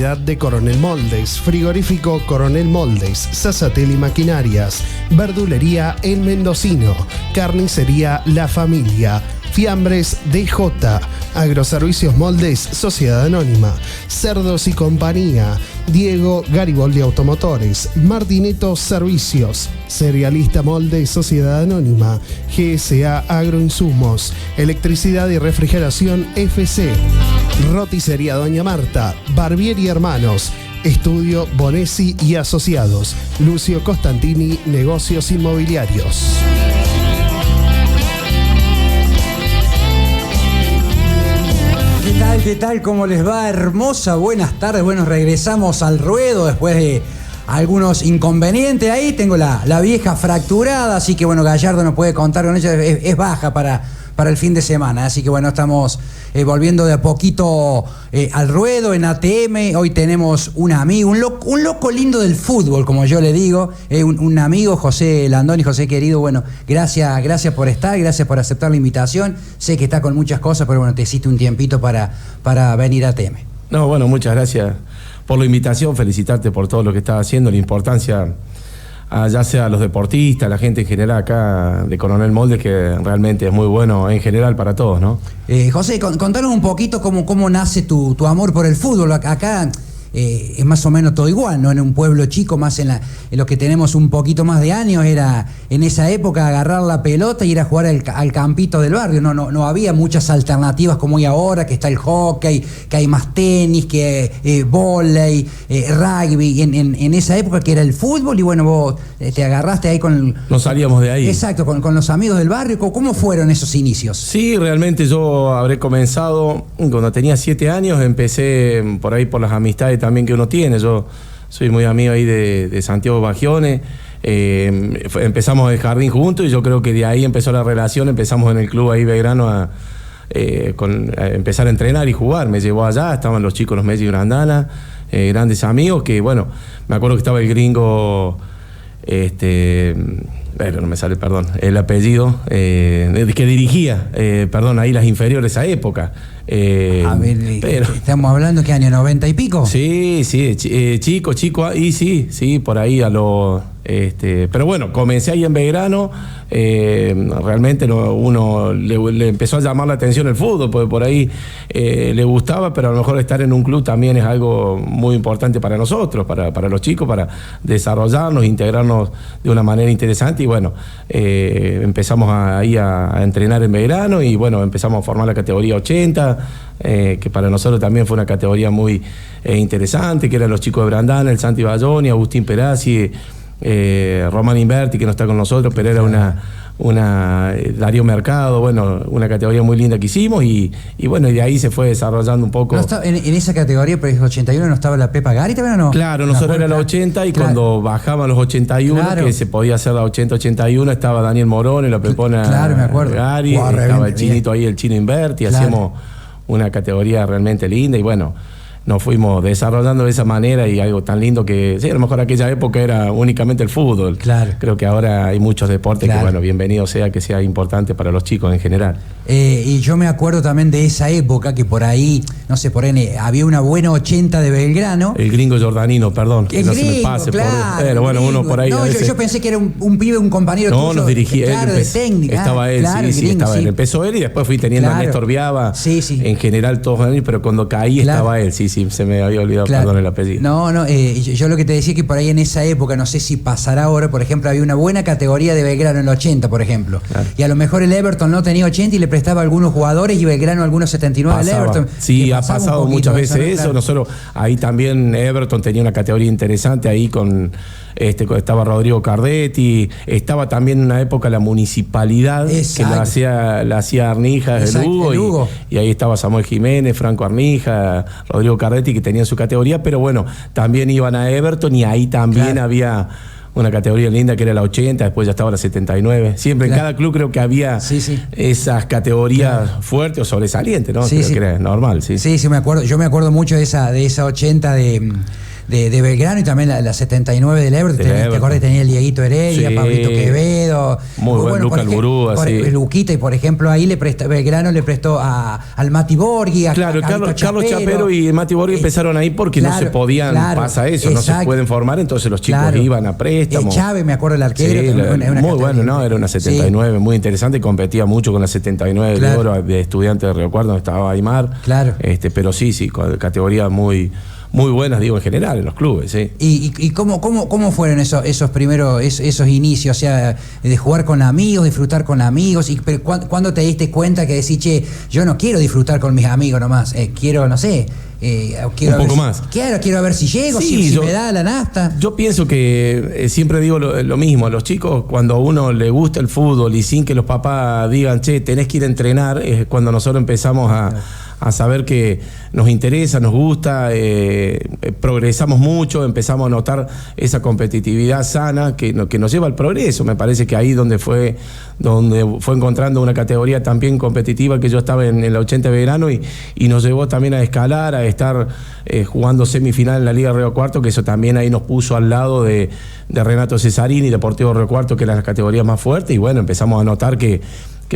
De Coronel Moldes, Frigorífico Coronel Moldes, Sassatelli Maquinarias, Verdulería El Mendocino, Carnicería La Familia, Fiambres DJ, Agroservicios Moldes, Sociedad Anónima, Cerdos y Compañía, Diego Gariboldi Automotores, Martineto Servicios, Cerealista Moldes, Sociedad Anónima, GSA Agroinsumos, Electricidad y Refrigeración FC, Roticería Doña Marta, Barbieri Hermanos, Estudio Bonesi y Asociados, Lucio Costantini, Negocios Inmobiliarios. ¿Qué tal? ¿Cómo les va? Hermosa, buenas tardes. Bueno, regresamos al ruedo después de algunos inconvenientes. Ahí tengo la vieja fracturada, así que bueno, Gallardo no puede contar con ella, es baja para el fin de semana. Así que bueno, estamos volviendo de a poquito al ruedo en ATM. Hoy tenemos un amigo, un loco lindo del fútbol, como yo le digo, un amigo, José Landoni. José querido, bueno, gracias por estar, gracias por aceptar la invitación. Sé que está con muchas cosas, pero bueno, te hiciste un tiempito para venir a ATM. No, bueno, muchas gracias por la invitación, felicitarte por todo lo que estás haciendo, la importancia ya sea a los deportistas, la gente en general acá de Coronel Moldes, que realmente es muy bueno en general para todos, ¿no? José, contanos un poquito cómo nace tu amor por el fútbol. Acá es más o menos todo igual, ¿no? En un pueblo chico, más en los que tenemos un poquito más de años, era en esa época agarrar la pelota y ir a jugar al campito del barrio. No había muchas alternativas como hay ahora, que está el hockey, que hay más tenis, que vóley, rugby. En esa época que era el fútbol, y bueno, vos te agarraste ahí con... No salíamos de ahí. Exacto, con los amigos del barrio. ¿Cómo fueron esos inicios? Sí, realmente yo habré comenzado cuando tenía 7 años, empecé por ahí por las amistades también que uno tiene. Yo soy muy amigo ahí de Santiago Bagione. Empezamos el jardín juntos y yo creo que de ahí empezó la relación. Empezamos en el club ahí Belgrano a empezar a entrenar y jugar. Me llevó allá, estaban los chicos, los Messi y Grandana, grandes amigos, que bueno, me acuerdo que estaba el gringo, no me sale, perdón, el apellido, que dirigía, ahí las inferiores a época. A ver, ¿estamos hablando qué año? ¿90 y pico? Sí, chico, y sí, por ahí a lo... pero bueno, comencé ahí en Belgrano, realmente uno le empezó a llamar la atención el fútbol, porque por ahí le gustaba, pero a lo mejor estar en un club también es algo muy importante para nosotros, para los chicos, para desarrollarnos, integrarnos de una manera interesante. Y bueno, empezamos ahí a entrenar en Belgrano y bueno, empezamos a formar la categoría 80, que para nosotros también fue una categoría muy interesante, que eran los chicos de Brandana, el Santi Bayoni, Agustín Perazzi, Román Inverti, que no está con nosotros, pero era una Darío Mercado, bueno, una categoría muy linda que hicimos y bueno, y de ahí se fue desarrollando un poco. ¿No está, en esa categoría, pero es 81, no estaba la Pepa Gari también o no? Claro, nosotros era la 80 y cuando bajaban los 81, que se podía hacer la 80-81, estaba Daniel Morón y la Pepona me acuerdo. Gari, estaba el chinito ahí, el chino Inverti, hacíamos una categoría realmente linda y bueno, nos fuimos desarrollando de esa manera y algo tan lindo que, sí, a lo mejor aquella época era únicamente el fútbol. Claro. Creo que ahora hay muchos deportes que, bueno, bienvenido sea que sea importante para los chicos en general. Y yo me acuerdo también de esa época que por ahí, no sé, por ahí había una buena 80 de Belgrano. El gringo Jordanino, perdón, que no se me pase. Pero bueno, uno por ahí... No, yo pensé que era un pibe, un compañero tuyo. No, nos dirigía claro, él. De técnica. Estaba él, estaba él. Empezó él y después fui teniendo a Néstor Viava. En general todos, pero cuando caí estaba él, se me había olvidado, perdón, el apellido. Yo lo que te decía es que por ahí en esa época, no sé si pasará ahora, por ejemplo, había una buena categoría de Belgrano en el 80, por ejemplo. Claro. Y a lo mejor el Everton no tenía 80 y le prestaba a algunos jugadores y Belgrano algunos 79 al Everton. Sí, ha pasado muchas veces eso. Claro. Nosotros, ahí también Everton tenía una categoría interesante ahí con... estaba Rodrigo Cardetti, estaba también en una época la municipalidad. Exacto. Que la hacía Arnija, el Hugo. Y ahí estaba Samuel Jiménez, Franco Arnija, Rodrigo Cardetti, que tenían su categoría, pero bueno, también iban a Everton y ahí también había una categoría linda que era la 80, después ya estaba la 79. Siempre en cada club creo que había esas categorías fuertes o sobresalientes, ¿no? Creo que era normal, Sí, me acuerdo. Yo me acuerdo mucho de esa 80 de de Belgrano y también la 79 del Everton. ¿Te acuerdas que tenía el Dieguito Heredia, sí. Pablito Quevedo? Muy buen Luca Alburúa, sí. Luquita, y por ejemplo ahí Belgrano le prestó al Mati Borghi, a Claro, Carlos Chapero y Mati Borghi empezaron ahí porque no se podían, pasa eso, no se pueden formar, entonces los chicos iban a préstamo. Chávez, me acuerdo, el arquero. Sí, muy bueno, ¿no? Era una 79 muy interesante, competía mucho con la 79 de oro de Estudiantes de Río Cuarto, donde estaba Aymar. Claro. Pero sí, categorías muy buenas, digo, en general, en los clubes, sí. ¿Y cómo fueron esos primeros, esos inicios? O sea, de jugar con amigos, disfrutar con amigos. Pero ¿cuándo te diste cuenta que decís, che, yo no quiero disfrutar con mis amigos nomás? Quiero, no sé... quiero un poco más. Quiero ver si llego, sí, si me da la nafta. Yo pienso que siempre digo lo mismo. A los chicos, cuando a uno le gusta el fútbol y sin que los papás digan, che, tenés que ir a entrenar, es cuando nosotros empezamos a saber que nos interesa, nos gusta, progresamos mucho, empezamos a notar esa competitividad sana que nos lleva al progreso. Me parece que ahí donde fue encontrando una categoría también competitiva, que yo estaba en la 80 de Belgrano y nos llevó también a escalar, a estar jugando semifinal en la Liga Río Cuarto, que eso también ahí nos puso al lado de Renato Cesarini y Deportivo Río Cuarto, que eran las categorías más fuertes, y bueno, empezamos a notar que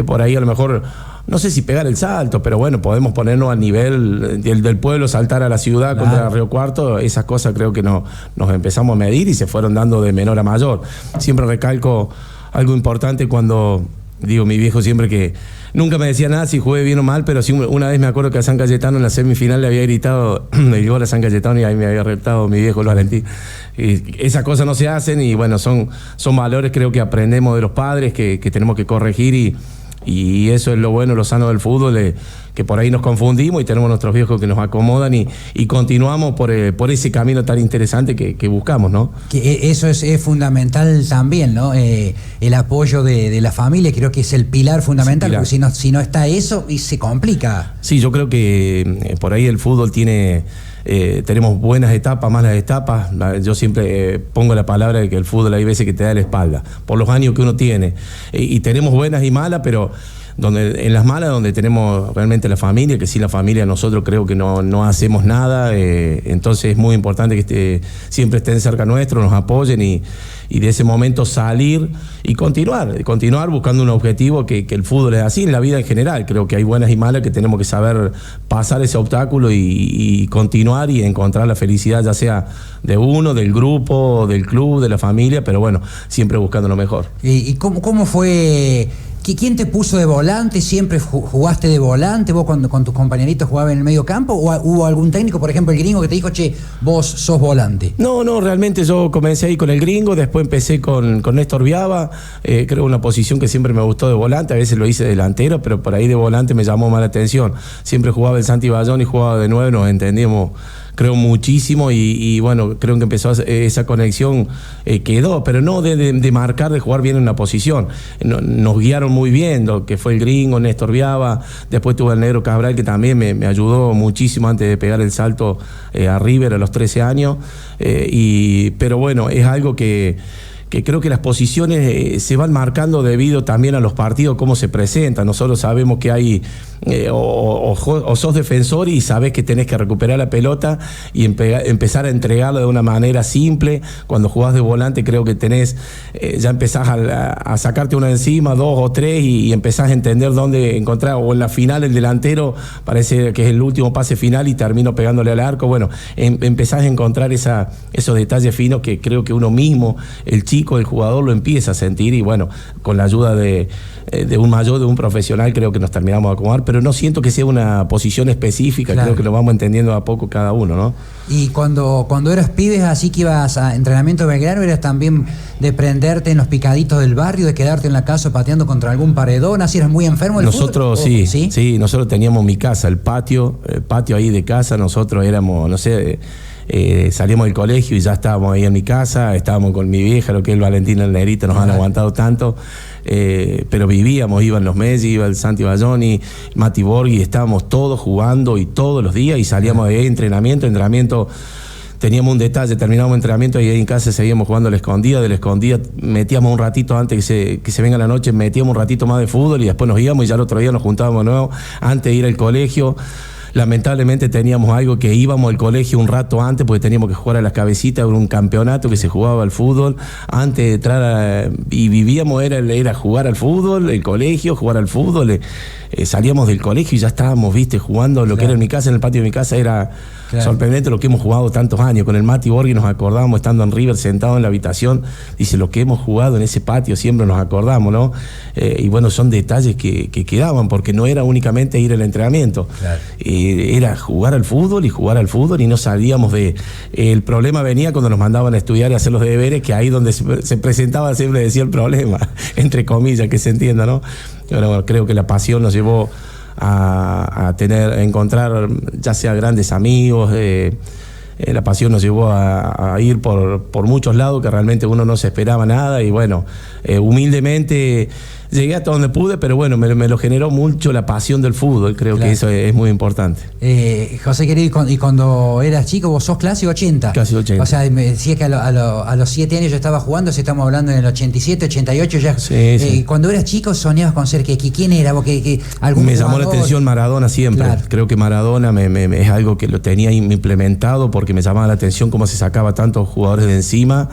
por ahí a lo mejor, no sé si pegar el salto, pero bueno, podemos ponernos al nivel del pueblo, saltar a la ciudad contra Río Cuarto. Esas cosas creo que nos empezamos a medir y se fueron dando de menor a mayor. Siempre recalco algo importante cuando digo, mi viejo siempre, que nunca me decía nada si jugué bien o mal, pero sí, una vez me acuerdo que a San Cayetano en la semifinal le había gritado el gol a San Cayetano y ahí me había retado mi viejo el Valentín. Y esas cosas no se hacen y bueno, son valores, creo que aprendemos de los padres, que tenemos que corregir, y eso es lo bueno, lo sano del fútbol, que por ahí nos confundimos y tenemos nuestros viejos que nos acomodan y continuamos por ese camino tan interesante que buscamos, ¿no? Que eso es fundamental también, ¿no? El apoyo de la familia, creo que es el pilar fundamental, porque si no está eso, y se complica. Sí, yo creo que por ahí el fútbol tenemos buenas etapas, malas etapas. Yo siempre pongo la palabra de que el fútbol hay veces que te da la espalda, por los años que uno tiene. Y tenemos buenas y malas, pero en las malas, donde tenemos realmente la familia, que sin la familia nosotros creo que no hacemos nada. Entonces es muy importante que siempre estén cerca nuestro, nos apoyen y de ese momento salir y continuar buscando un objetivo, que el fútbol es así, en la vida en general. Creo que hay buenas y malas, que tenemos que saber pasar ese obstáculo y continuar y encontrar la felicidad, ya sea de uno, del grupo, del club, de la familia, pero bueno, siempre buscando lo mejor. ¿Y cómo fue? ¿Quién te puso de volante? ¿Siempre jugaste de volante? ¿Vos con tus compañeritos jugabas en el medio campo? ¿O hubo algún técnico, por ejemplo el gringo, que te dijo, che, vos sos volante? No, realmente yo comencé ahí con el gringo, después empecé con Néstor Viaba, creo una posición que siempre me gustó de volante, a veces lo hice delantero, pero por ahí de volante me llamó más la atención. Siempre jugaba el Santi Bayón y jugaba de 9, nos entendíamos, creo, muchísimo, y bueno, creo que empezó esa conexión, quedó, pero no de marcar, de jugar bien en una posición. Nos guiaron muy bien, lo que fue el gringo, Néstor Viaba, después tuve el negro Cabral, que también me ayudó muchísimo antes de pegar el salto a River a los 13 años, pero bueno, es algo que creo que las posiciones se van marcando debido también a los partidos, cómo se presentan. Nosotros sabemos que hay, o sos defensor y sabés que tenés que recuperar la pelota y empezar a entregarla de una manera simple. Cuando jugás de volante creo que ya empezás a sacarte una encima, 2 o 3, y empezás a entender dónde encontrar, o en la final el delantero parece que es el último pase final y termino pegándole al arco. Bueno, empezás a encontrar esos detalles finos que creo que uno mismo, el chico, el jugador, lo empieza a sentir, y bueno, con la ayuda de un mayor, de un profesional, creo que nos terminamos de acomodar, pero no siento que sea una posición específica, claro. Creo que lo vamos entendiendo a poco cada uno, ¿no? Y cuando eras pibes, así que ibas a entrenamiento de Belgrano, ¿eras también de prenderte en los picaditos del barrio, de quedarte en la casa pateando contra algún paredón? ¿Así eras muy enfermo del nosotros fútbol? Sí, nosotros teníamos mi casa, el patio ahí de casa. Nosotros éramos, no sé, salíamos del colegio y ya estábamos ahí en mi casa, estábamos con mi vieja, lo que es el Valentín, el Negrito, nos han aguantado tanto, pero vivíamos, iban los Messi, iba el Santi Bayoni, Mati Borghi, estábamos todos jugando y todos los días, y salíamos de ahí, entrenamiento. Teníamos un detalle, terminábamos entrenamiento y ahí en casa seguíamos jugando a la escondida. De la escondida metíamos un ratito antes que se venga la noche, metíamos un ratito más de fútbol y después nos íbamos, y ya el otro día nos juntábamos de nuevo antes de ir al colegio. lamentablemente teníamos algo que íbamos al colegio un rato antes porque teníamos que jugar a las cabecitas, era un campeonato que se jugaba al fútbol, antes de entrar y vivíamos, era jugar al fútbol, el colegio, jugar al fútbol, salíamos del colegio y ya estábamos, viste, jugando lo que era en mi casa, en el patio de mi casa, era sorprendente lo que hemos jugado tantos años. Con el Mati Borghi nos acordábamos estando en River, sentado en la habitación, dice, lo que hemos jugado en ese patio siempre nos acordamos, ¿no? Y bueno, son detalles que quedaban, porque no era únicamente ir al entrenamiento, era jugar al fútbol y no salíamos de... El problema venía cuando nos mandaban a estudiar y a hacer los deberes, que ahí donde se presentaba siempre decía el problema, entre comillas, que se entienda, ¿no? Bueno, creo que la pasión nos llevó a encontrar ya sea grandes amigos, la pasión nos llevó a ir por muchos lados que realmente uno no se esperaba nada, y bueno, humildemente llegué hasta donde pude, pero bueno, me lo generó mucho la pasión del fútbol, creo que eso es muy importante. José querido, y cuando eras chico, vos sos clase 80. Casi 80. O sea, me decías que a los 7 años yo estaba jugando, si estamos hablando en el 87, 88 ya. Sí. Cuando eras chico soñabas con ser, ¿quién era? ¿Algún me llamó la atención Maradona siempre. Claro. Creo que Maradona es algo que lo tenía implementado, porque me llamaba la atención cómo se sacaba tantos jugadores de encima,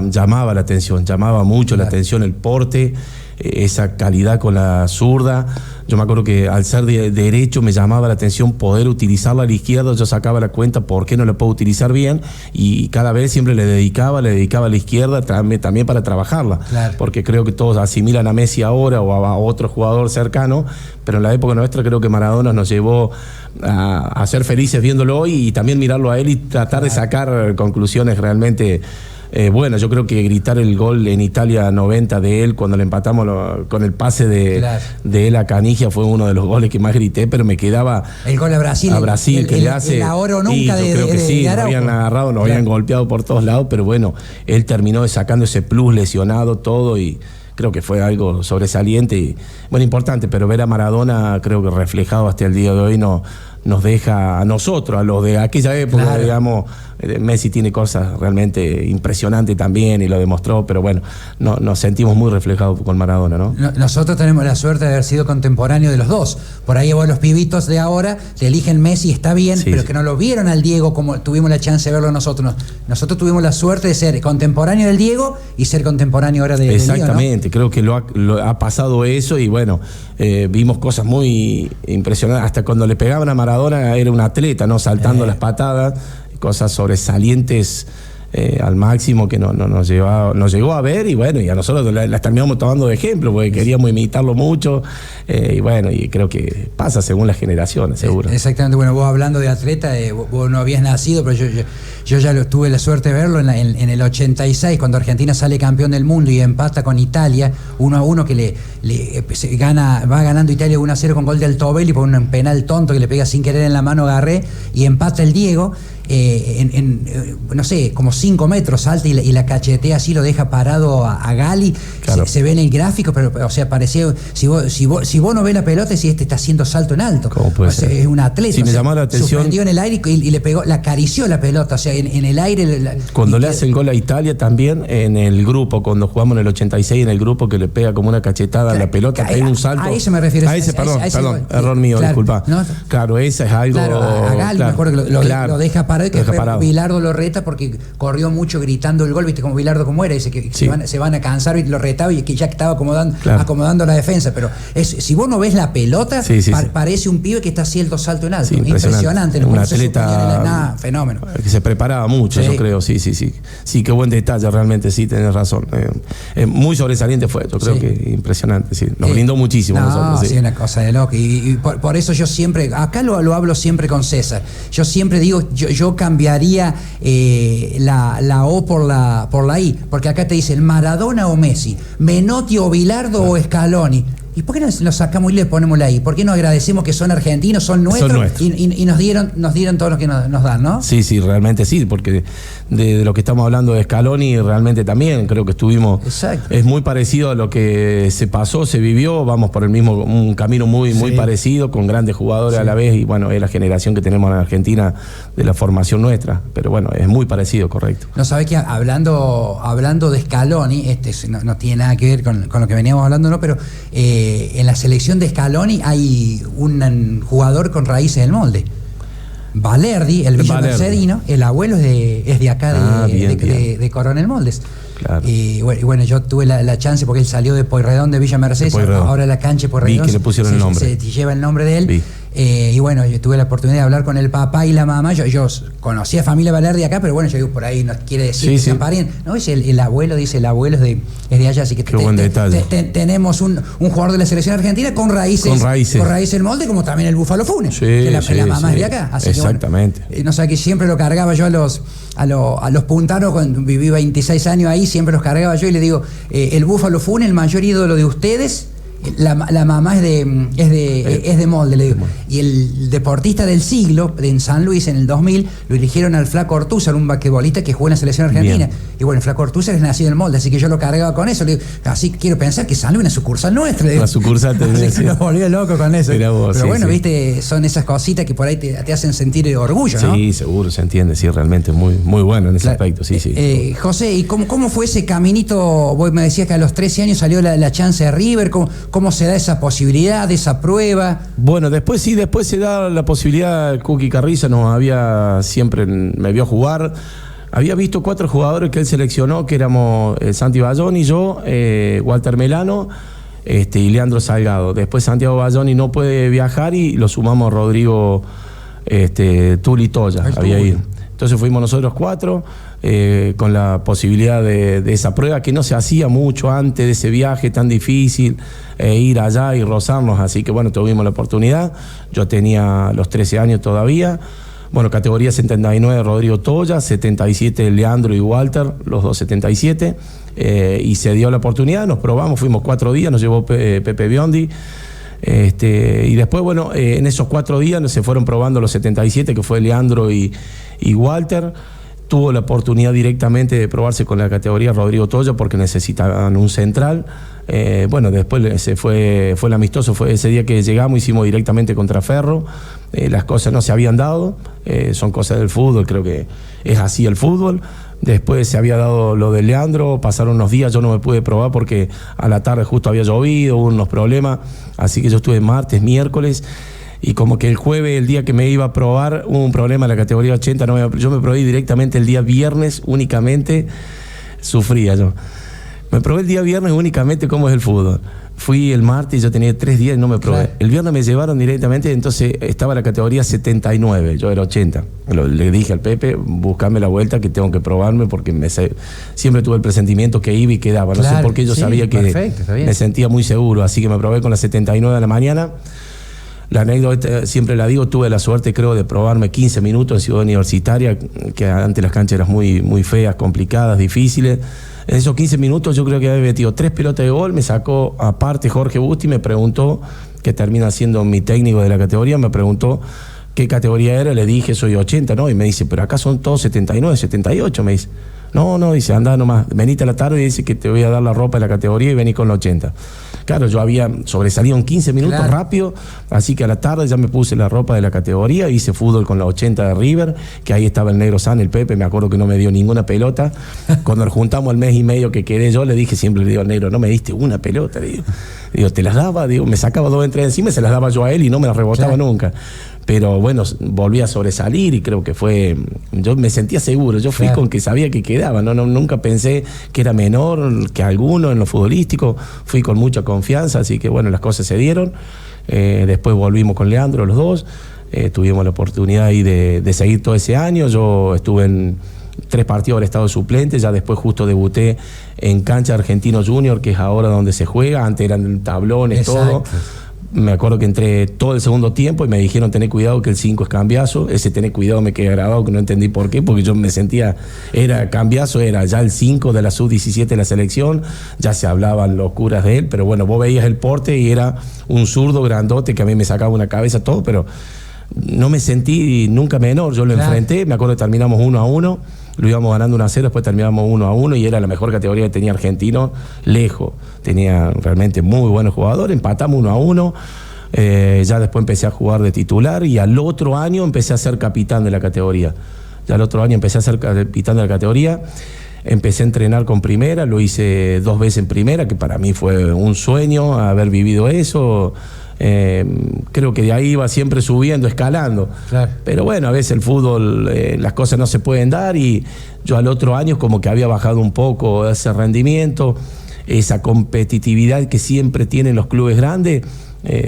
llamaba la atención, llamaba mucho la atención el porte, esa calidad con la zurda. Yo me acuerdo que al ser derecho me llamaba la atención poder utilizarla a la izquierda. Yo sacaba la cuenta por qué no la puedo utilizar bien, y cada vez siempre le dedicaba a la izquierda también para trabajarla, porque creo que todos asimilan a Messi ahora o a otro jugador cercano, pero en la época nuestra creo que Maradona nos llevó a ser felices viéndolo y también mirarlo a él y tratar de sacar conclusiones realmente. Bueno, yo creo que gritar el gol en Italia 90 de él, cuando le empatamos con el pase de él a Canigia, fue uno de los goles que más grité, pero me quedaba... El gol a Brasil. Que le hace... El ahora o nunca yo creo que sí, nos habían agarrado, nos habían golpeado por todos lados, pero bueno, él terminó sacando ese plus lesionado, todo, y creo que fue algo sobresaliente y, bueno, importante, pero ver a Maradona, creo que reflejado hasta el día de hoy, nos deja a nosotros, a los de aquella época, digamos. Messi tiene cosas realmente impresionantes también y lo demostró, pero bueno, nos sentimos muy reflejados con Maradona, ¿no? Nosotros tenemos la suerte de haber sido contemporáneos de los dos. Por ahí vos, los pibitos de ahora te eligen Messi, está bien, pero que no lo vieron al Diego como tuvimos la chance de verlo nosotros. Nosotros tuvimos la suerte de ser contemporáneo del Diego y ser contemporáneo ahora de Exactamente, Leo, ¿no? Creo que ha pasado eso, y bueno, vimos cosas muy impresionantes. Hasta cuando le pegaban a Maradona era un atleta, ¿no? Saltando las patadas, cosas sobresalientes al máximo que nos llegó a ver, y bueno, y a nosotros las terminamos tomando de ejemplo porque queríamos imitarlo mucho, y bueno, y creo que pasa según las generaciones, seguro. Exactamente. Bueno, vos hablando de atleta, vos no habías nacido, pero yo ya tuve la suerte de verlo en el 86, cuando Argentina sale campeón del mundo y empata con Italia 1-1, que va ganando Italia 1-0 con gol de Altobelli por un penal tonto que le pega sin querer en la mano a Garré, y empata el Diego. No sé, como 5 metros salta y la cachetea así, lo deja parado a Gali. Claro. Se ve en el gráfico, pero o sea, parecía, si vos no ves la pelota, si está haciendo salto en alto. ¿Cómo puede ser? Es un atleta. Sí, me llamó la atención. Suspendió en el aire y le pegó, la acarició la pelota, o sea, en el aire. Cuando le hace el gol a Italia también, en el grupo, cuando jugamos en el 86, en el grupo que le pega como una cachetada a la pelota, hay un salto. A eso me refiero. Perdón, error mío, claro, disculpa. ¿no? Claro, esa es algo. Claro, a Gali, me acuerdo que lo deja parado, y que Bilardo lo reta porque corrió mucho gritando el gol, viste como Bilardo como era, dice que se van a cansar, y lo retaba, y que ya estaba acomodando la defensa, pero si vos no ves la pelota, parece un pibe que está haciendo salto en alto. Impresionante. Un atleta fenómeno. Que se preparaba mucho, yo creo, sí, qué buen detalle, realmente, sí, tenés razón. Muy sobresaliente fue, yo creo que impresionante, sí. Nos brindó muchísimo nosotros. Sí, una cosa de loco. Y por eso yo siempre, acá lo hablo siempre con César, yo siempre digo, yo cambiaría la O por la I, porque acá te dicen Maradona o Messi, Menotti o Bilardo o Scaloni. ¿Y por qué nos sacamos y le ponemos la I? ¿Por qué no agradecemos que son argentinos, son nuestros? Y nos dieron todo lo que nos dan, ¿no? Sí, realmente sí, porque de lo que estamos hablando de Scaloni, realmente también creo que estuvimos... Exacto. Es muy parecido a lo que se pasó, se vivió, vamos por un camino muy parecido, con grandes jugadores a la vez, y bueno, es la generación que tenemos en Argentina de la formación nuestra, pero bueno, es muy parecido, correcto. No, sabés que hablando de Scaloni, no tiene nada que ver con lo que veníamos hablando, ¿no? Pero en la selección de Scaloni hay un jugador con raíces del molde. Valerdi, el Villa Mercedino, el abuelo es de acá, de Coronel Moldes. Claro. Y bueno, yo tuve la chance porque él salió de Pueyrredón, de Villa Mercedes, ahora la cancha de Pueyrredón. Vi que le pusieron el nombre. Se lleva el nombre de él. Y bueno, yo tuve la oportunidad de hablar con el papá y la mamá. Yo conocí a familia Valerdi acá, pero bueno, yo digo, por ahí no quiere decir que sean parientes. No, es el abuelo, dice el abuelo es de allá, así que tenemos un jugador de la selección argentina con raíces del molde, como también el Búfalo Funes, que la mamá es de acá. Así exactamente. Que bueno, no sé, que siempre lo cargaba yo a los puntanos, cuando viví 26 años ahí, siempre los cargaba yo y le digo, el Búfalo Funes, el mayor ídolo de ustedes. La mamá es de molde, le digo. Y el deportista del siglo, en San Luis, en el 2000, lo eligieron al Flaco Ortúzar, un basquetbolista que jugó en la selección argentina. Bien. Y bueno, el Flaco Ortúzar es nacido en el molde, así que yo lo cargaba con eso. Le digo, así quiero pensar que San Luis es una sucursal nuestra. La sucursal así que nos volvió loco con eso. Vos, pero bueno, viste, son esas cositas que por ahí te hacen sentir orgullo, ¿no? Sí, seguro, se entiende, sí, realmente muy, muy bueno en ese aspecto, sí. José, ¿y cómo fue ese caminito? Vos me decías que a los 13 años salió la chance de River, ¿cómo se da esa posibilidad, esa prueba? Bueno, después se da la posibilidad. Cookie Carriza siempre me vio jugar. Había visto 4 jugadores que él seleccionó, que éramos Santi Bayoni, yo, Walter Melano y Leandro Salgado. Después Santiago Bayoni no puede viajar y lo sumamos a Rodrigo Tuli Toya. Había ido. Entonces fuimos nosotros 4 con la posibilidad de esa prueba que no se hacía mucho antes de ese viaje tan difícil, ir allá y rozarnos. Así que bueno, tuvimos la oportunidad. Yo tenía los 13 años todavía. Bueno, categoría 79 Rodrigo Toya, 77 Leandro y Walter, los dos 77. Y se dio la oportunidad, nos probamos, fuimos 4 días, nos llevó Pepe Biondi. Y después, bueno, en esos 4 días se fueron probando los 77, que fue Leandro y Walter. Tuvo la oportunidad directamente de probarse con la categoría Rodrigo Toya porque necesitaban un central. Bueno, después fue el amistoso, fue ese día que llegamos, hicimos directamente contra Ferro. Las cosas no se habían dado, son cosas del fútbol, creo que es así el fútbol. Después se había dado lo de Leandro, pasaron unos días, yo no me pude probar porque a la tarde justo había llovido, hubo unos problemas, así que yo estuve martes, miércoles, y como que el jueves, el día que me iba a probar, hubo un problema en la categoría 80, yo me probé directamente el día viernes, únicamente sufría yo. Me probé el día viernes únicamente cómo es el fútbol. Fui el martes, yo tenía 3 días y no me probé. Claro. El viernes me llevaron directamente, entonces estaba la categoría 79, yo era 80. Le dije al Pepe, buscame la vuelta que tengo que probarme porque siempre tuve el presentimiento que iba y quedaba. No sé por qué yo sabía que me sentía muy seguro, así que me probé con la 79 de la mañana. La anécdota, siempre la digo, tuve la suerte, creo, de probarme 15 minutos en Ciudad Universitaria, que antes las canchas eran muy, muy feas, complicadas, difíciles. En esos 15 minutos yo creo que había metido 3 pelotas de gol, me sacó aparte Jorge Busti, me preguntó, que termina siendo mi técnico de la categoría, me preguntó qué categoría era, le dije soy 80, ¿no? Y me dice, pero acá son todos 79, 78, me dice. No, dice, anda nomás, venite a la tarde y dice que te voy a dar la ropa de la categoría y vení con la 80. Claro, yo había sobresalido en 15 minutos rápido, así que a la tarde ya me puse la ropa de la categoría, hice fútbol con la 80 de River, que ahí estaba el Negro San, el Pepe, me acuerdo que no me dio ninguna pelota. Cuando nos juntamos el mes y medio que quedé yo, le dije, siempre le digo al Negro, no me diste una pelota, le digo, te las daba, me sacaba 2 o 3 encima y se las daba yo a él y no me las rebotaba nunca. Pero bueno, volví a sobresalir y creo que yo me sentía seguro, yo fui con que sabía que quedaba, nunca pensé que era menor que alguno en lo futbolístico, fui con mucha confianza, así que bueno, las cosas se dieron. Después volvimos con Leandro los dos, tuvimos la oportunidad ahí de seguir todo ese año. Yo estuve en 3 partidos del estado de suplente, ya después justo debuté en cancha Argentino Junior, que es ahora donde se juega, antes eran tablones, todo. Me acuerdo que entré todo el segundo tiempo y me dijeron tené cuidado que el 5 es cambiazo. Ese tené cuidado me quedé grabado, que no entendí por qué, porque yo me sentía, era cambiazo, era ya el 5 de la sub-17 de la selección, ya se hablaban locuras de él, pero bueno, vos veías el porte y era un zurdo grandote que a mí me sacaba una cabeza todo, pero no me sentí nunca menor. Yo lo enfrenté, me acuerdo que terminamos 1-1, lo íbamos ganando 1-0, después terminamos 1-1 y era la mejor categoría que tenía Argentino, lejos. Tenía realmente muy buenos jugadores, empatamos 1-1, ya después empecé a jugar de titular y al otro año empecé a ser capitán de la categoría. Ya al otro año empecé a ser capitán de la categoría. empecé a entrenar con primera, lo hice 2 veces en primera, que para mí fue un sueño haber vivido eso. Creo que de ahí iba siempre subiendo, escalando. Claro. Pero bueno, a veces el fútbol, las cosas no se pueden dar, y yo al otro año como que había bajado un poco ese rendimiento, esa competitividad que siempre tienen los clubes grandes.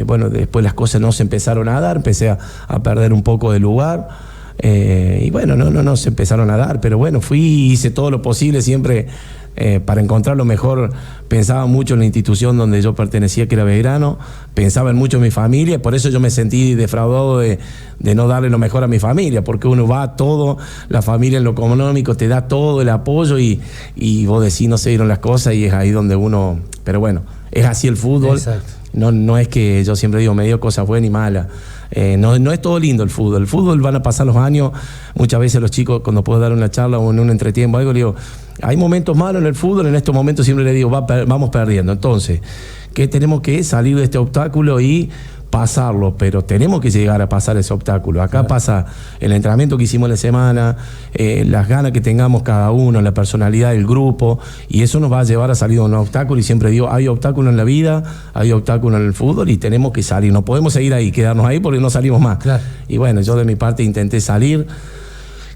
Bueno, después las cosas no se empezaron a dar, empecé a perder un poco de lugar. Y bueno, no se empezaron a dar, pero bueno, hice todo lo posible siempre para encontrar lo mejor. Pensaba mucho en la institución donde yo pertenecía, que era Belgrano, pensaba en mucho en mi familia, por eso yo me sentí defraudado de no darle lo mejor a mi familia, porque uno va a todo, la familia en lo económico te da todo el apoyo, y vos decís no se dieron las cosas, y es ahí donde uno, pero bueno, es así el fútbol. Exacto. No es que yo siempre digo me dio cosas buenas y malas. No es todo lindo el fútbol. El fútbol van a pasar los años. Muchas veces los chicos, cuando puedo dar una charla o en un entretiempo, algo, le digo, hay momentos malos en el fútbol, en estos momentos siempre le digo, vamos perdiendo. Entonces, ¿qué tenemos que salir de este obstáculo y pasarlo? Pero tenemos que llegar a pasar ese obstáculo. Acá pasa el entrenamiento que hicimos la semana, las ganas que tengamos cada uno, la personalidad del grupo, y eso nos va a llevar a salir de un obstáculo. Y siempre digo, hay obstáculos en la vida, hay obstáculos en el fútbol, y tenemos que salir. No podemos seguir ahí, quedarnos ahí, porque no salimos más. Claro. Y bueno, yo de mi parte intenté salir.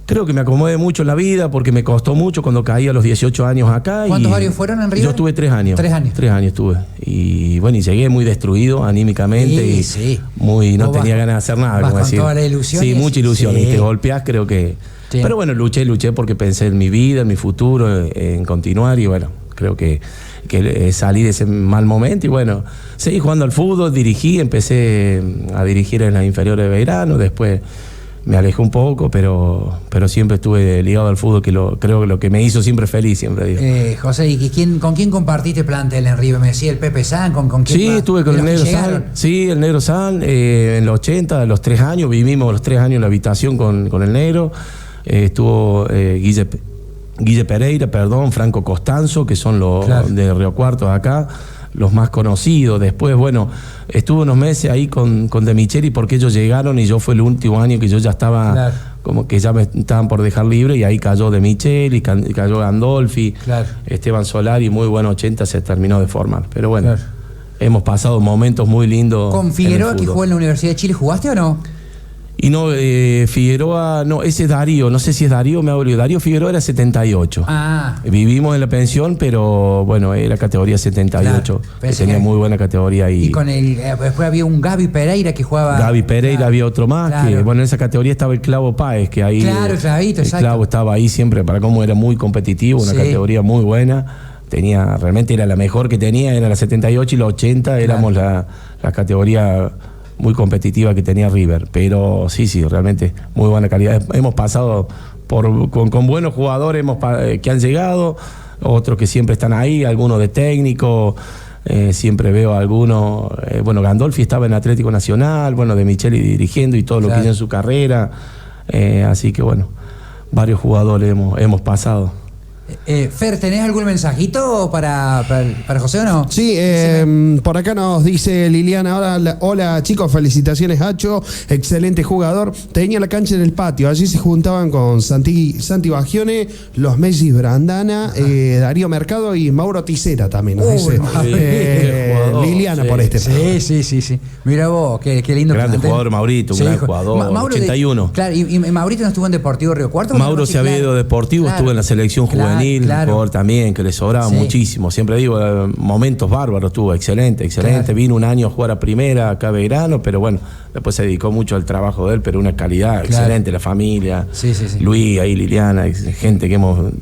Creo que me acomodé mucho en la vida, porque me costó mucho cuando caí a los 18 años acá. ¿Cuántos años fueron en River? Yo estuve 3 años. 3 años. 3 años estuve. Y bueno, y llegué muy destruido anímicamente. Sí. No tenía ganas de hacer nada. Vas como con decir. toda la ilusión. Sí, mucha ilusión. Sí. Y te golpeás, creo que... Sí. Pero bueno, luché porque pensé en mi vida, en mi futuro, en continuar. Y bueno, creo que salí de ese mal momento. Y bueno, seguí jugando al fútbol, empecé a dirigir en las inferiores de Belgrano. Después me alejé un poco, pero siempre estuve ligado al fútbol, que creo que lo que me hizo siempre feliz, siempre digo. José, ¿y con quién compartiste plantel en River? Me decía el Pepe San, ¿con quién? Sí, estuve con el Negro San. Sí, el Negro San, en los 80, a los 3 años, vivimos los 3 años en la habitación con el Negro. Estuvo Guille Pereira, Franco Costanzo, que son los de Río Cuarto acá, los más conocidos. Después, bueno, estuve unos meses ahí con De Micheli, porque ellos llegaron y yo fue el último año que yo ya estaba, como que ya me estaban por dejar libre, y ahí cayó De Micheli, cayó Gandolfi, Esteban Solari, muy bueno, 80 se terminó de formar. Pero bueno, hemos pasado momentos muy lindos. ¿Con Figueroa, que jugó en la Universidad de Chile, jugaste o no? Y no, Figueroa, no, ese es Darío, no sé si es Darío, me hago lío. Darío Figueroa era 78. Vivimos en la pensión, pero bueno, era categoría 78, que tenía muy buena categoría. Y con después había un Gaby Pereira que jugaba. Gaby Pereira, había otro más, que bueno, en esa categoría estaba el Clavo Páez, que ahí. El Clavito, el Clavo estaba ahí siempre, para cómo era muy competitivo, una categoría muy buena. Realmente era la mejor que tenía, era la 78, y la 80 éramos la categoría muy competitiva que tenía River. Pero sí, realmente muy buena calidad. Hemos pasado con buenos jugadores que han llegado, otros que siempre están ahí, algunos de técnico, siempre veo a algunos, bueno, Gandolfi estaba en Atlético Nacional, bueno, De Micheli dirigiendo y todo lo que hizo en su carrera, así que bueno, varios jugadores hemos pasado. Fer, ¿tenés algún mensajito para José o no? Sí, por acá nos dice Liliana, hola chicos, felicitaciones Hacho, excelente jugador, tenía la cancha en el patio, allí se juntaban con Santi Bagione, los Messi Brandana, Darío Mercado y Mauro Tisera también, nos dice Liliana por este. Sí. Mira vos, qué lindo. Grande jugador Maurito, un gran jugador, Mauro 81. Claro, y Maurito no estuvo en Deportivo Río Cuarto. Mauro se había ido a Deportivo, estuvo en la selección juvenil. Jugador también, que le sobraba muchísimo. Siempre digo, momentos bárbaros tuvo, excelente. Vino un año a jugar a primera acá a Belgrano, pero bueno, después se dedicó mucho al trabajo de él, pero una calidad excelente, la familia, Luis, ahí Liliana, gente que hemos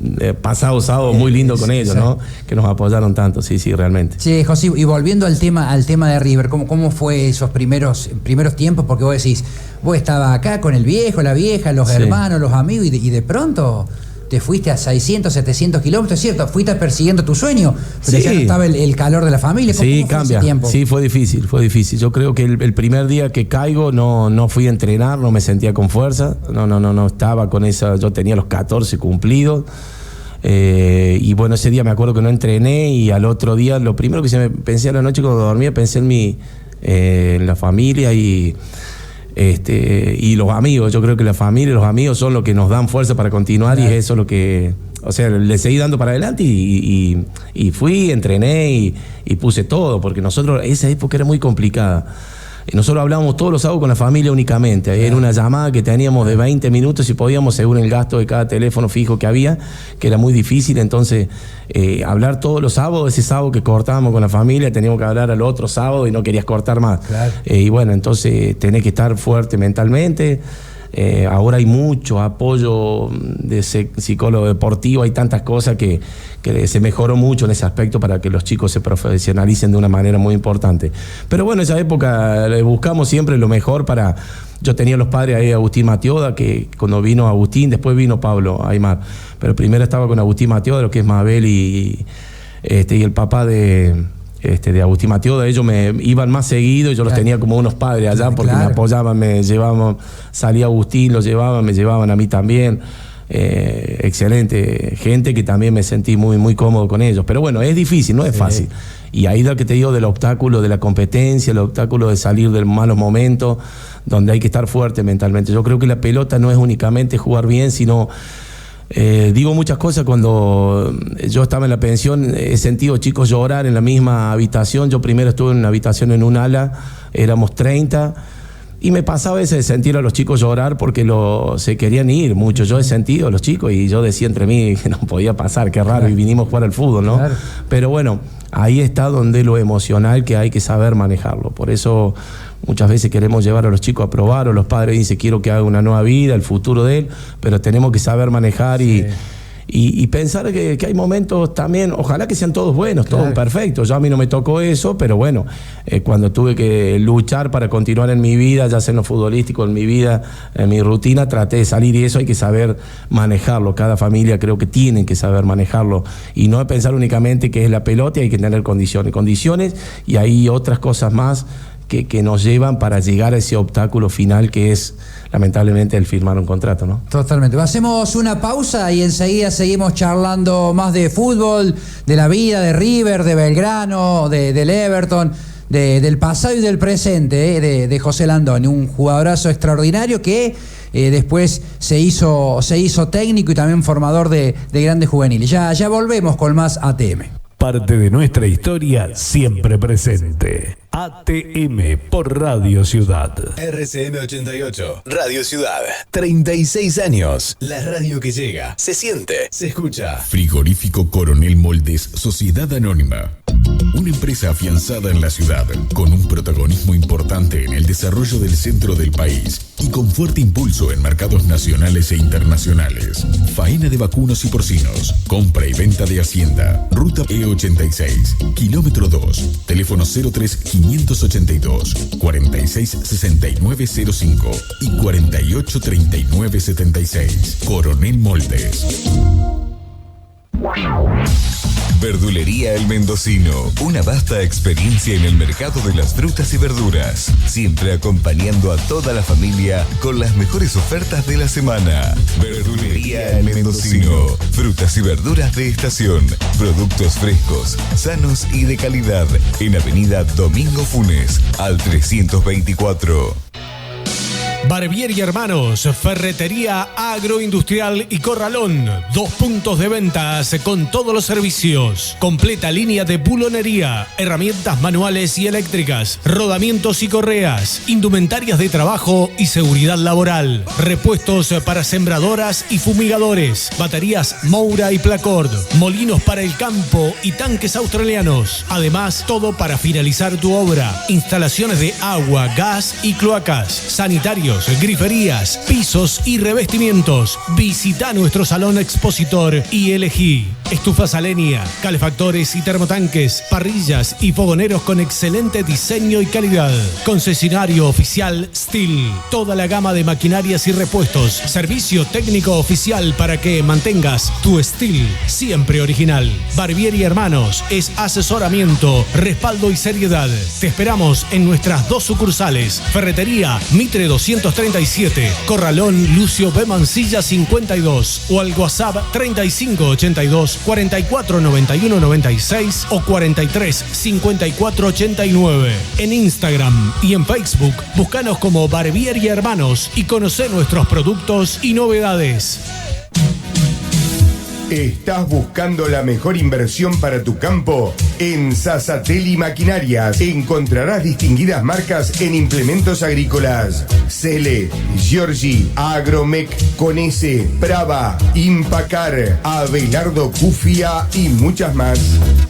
pasado sábado muy lindo con ellos, ¿no? Que nos apoyaron tanto, sí, realmente. Sí, José, y volviendo al tema de River, ¿cómo fue esos primeros tiempos? Porque vos decís, vos estabas acá con el viejo, la vieja, los hermanos, los amigos, y de pronto te fuiste a 600, 700 kilómetros, ¿cierto? Fuiste persiguiendo tu sueño, pero ya no estaba el calor de la familia. ¿Cómo cambia. Fue ese tiempo? Sí, fue difícil. Yo creo que el primer día que caigo no fui a entrenar, no me sentía con fuerza, no estaba con esa, yo tenía los 14 cumplidos. Y bueno, ese día me acuerdo que no entrené, y al otro día lo primero que pensé a la noche cuando dormía, pensé en la familia y los amigos. Yo creo que la familia y los amigos son lo que nos dan fuerza para continuar, y eso es lo que O sea, le seguí dando para adelante y fui, entrené y puse todo, porque nosotros, esa época era muy complicada. Nosotros hablábamos todos los sábados con la familia únicamente. Era una llamada que teníamos de 20 minutos y podíamos, según el gasto de cada teléfono fijo que había, que era muy difícil. Entonces, hablar todos los sábados, ese sábado que cortábamos con la familia, teníamos que hablar al otro sábado y no querías cortar más. Claro. Y bueno, entonces tenés que estar fuerte mentalmente. Ahora hay mucho apoyo de psicólogo deportivo, hay tantas cosas que se mejoró mucho en ese aspecto para que los chicos se profesionalicen de una manera muy importante. Pero bueno, esa época buscamos siempre lo mejor para... Yo tenía los padres ahí, Agustín Matioda, que cuando vino Agustín, después vino Pablo Aymar, pero primero estaba con Agustín Matioda, lo que es Mabel y el papá de Agustín Matioda. Ellos me iban más seguido y yo los tenía como unos padres allá porque me apoyaban, me llevaban, salía Agustín, los llevaban, me llevaban a mí también. Excelente gente que también me sentí muy, muy cómodo con ellos. Pero bueno, es difícil, no es fácil. Y ahí lo que te digo del obstáculo de la competencia, el obstáculo de salir de malos momentos, donde hay que estar fuerte mentalmente. Yo creo que la pelota no es únicamente jugar bien, sino... digo muchas cosas. Cuando yo estaba en la pensión he sentido chicos llorar en la misma habitación. Yo primero estuve en una habitación en un ala, éramos 30 y me pasaba ese de sentir a los chicos llorar porque se querían ir mucho. Yo he sentido a los chicos y yo decía entre mí que no podía pasar, qué raro, y vinimos a jugar al fútbol, ¿no? Claro. Pero bueno, ahí está donde lo emocional que hay que saber manejarlo. Por eso muchas veces queremos llevar a los chicos a probar, o los padres dicen quiero que haga una nueva vida, el futuro de él, pero tenemos que saber manejar y pensar que hay momentos también, ojalá que sean todos buenos, todos perfectos. Yo a mí no me tocó eso, pero bueno, cuando tuve que luchar para continuar en mi vida, ya sea en lo futbolístico, en mi vida, en mi rutina, traté de salir, y eso hay que saber manejarlo. Cada familia creo que tienen que saber manejarlo y no pensar únicamente que es la pelota, y hay que tener condiciones y hay otras cosas más que nos llevan para llegar a ese obstáculo final que es lamentablemente el firmar un contrato, ¿no? Totalmente. Hacemos una pausa y enseguida seguimos charlando más de fútbol, de la vida, de River, de Belgrano, del Everton, del pasado y del presente de José Landoni, un jugadorazo extraordinario que después se hizo técnico y también formador de grandes juveniles. Ya volvemos con más ATM. Parte de nuestra historia siempre presente. ATM por Radio Ciudad. RCM 88, Radio Ciudad. 36 años. La radio que llega, se siente, se escucha. Frigorífico Coronel Moldes, Sociedad Anónima. Una empresa afianzada en la ciudad, con un protagonismo importante en el desarrollo del centro del país y con fuerte impulso en mercados nacionales e internacionales. Faena de vacunos y porcinos, compra y venta de hacienda. Ruta E86, kilómetro 2, teléfono 03-582 466905 y 483976. Coronel Moldes. Verdulería El Mendocino, una vasta experiencia en el mercado de las frutas y verduras, siempre acompañando a toda la familia con las mejores ofertas de la semana. Verdulería El Mendocino, frutas y verduras de estación, productos frescos, sanos y de calidad, en Avenida Domingo Funes, al 324. Barbieri y Hermanos, Ferretería Agroindustrial y Corralón. 2 puntos de ventas con todos los servicios. Completa línea de bulonería, herramientas manuales y eléctricas, rodamientos y correas, indumentarias de trabajo y seguridad laboral, repuestos para sembradoras y fumigadores, baterías Moura y Placord, molinos para el campo y tanques australianos. Además, todo para finalizar tu obra. Instalaciones de agua, gas y cloacas, sanitarios, griferías, pisos y revestimientos. Visita nuestro salón expositor y elegí estufas a leña, calefactores y termotanques, parrillas y fogoneros con excelente diseño y calidad. Concesionario oficial Steel. Toda la gama de maquinarias y repuestos. Servicio técnico oficial para que mantengas tu Steel siempre original. Barbieri y Hermanos es asesoramiento, respaldo y seriedad. Te esperamos en nuestras 2 sucursales. Ferretería Mitre 237, Corralón Lucio B. Mancilla 52 o al WhatsApp 3582 44 91 96 o 43 54 89. En Instagram y en Facebook, búscanos como Barbieri y Hermanos y conoce nuestros productos y novedades. ¿Estás buscando la mejor inversión para tu campo? En Sasateli Maquinarias encontrarás distinguidas marcas en implementos agrícolas. Cele, Giorgi, Agromec, Conese, Brava, Impacar, Abelardo Cufia y muchas más.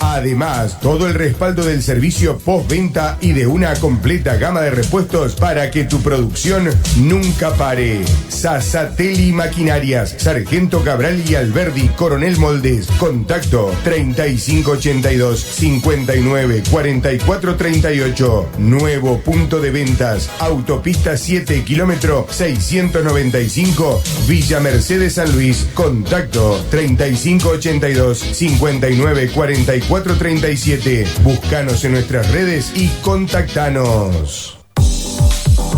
Además, todo el respaldo del servicio postventa y de una completa gama de repuestos para que tu producción nunca pare. Sasateli Maquinarias, Sargento Cabral y Alberdi, Coronel Moldes. Contacto 3582 59 44 38. Nuevo punto de ventas, Autopista 7, kilómetro 695, Villa Mercedes, San Luis. Contacto 3582 59 44 37. Búscanos en nuestras redes y contactanos.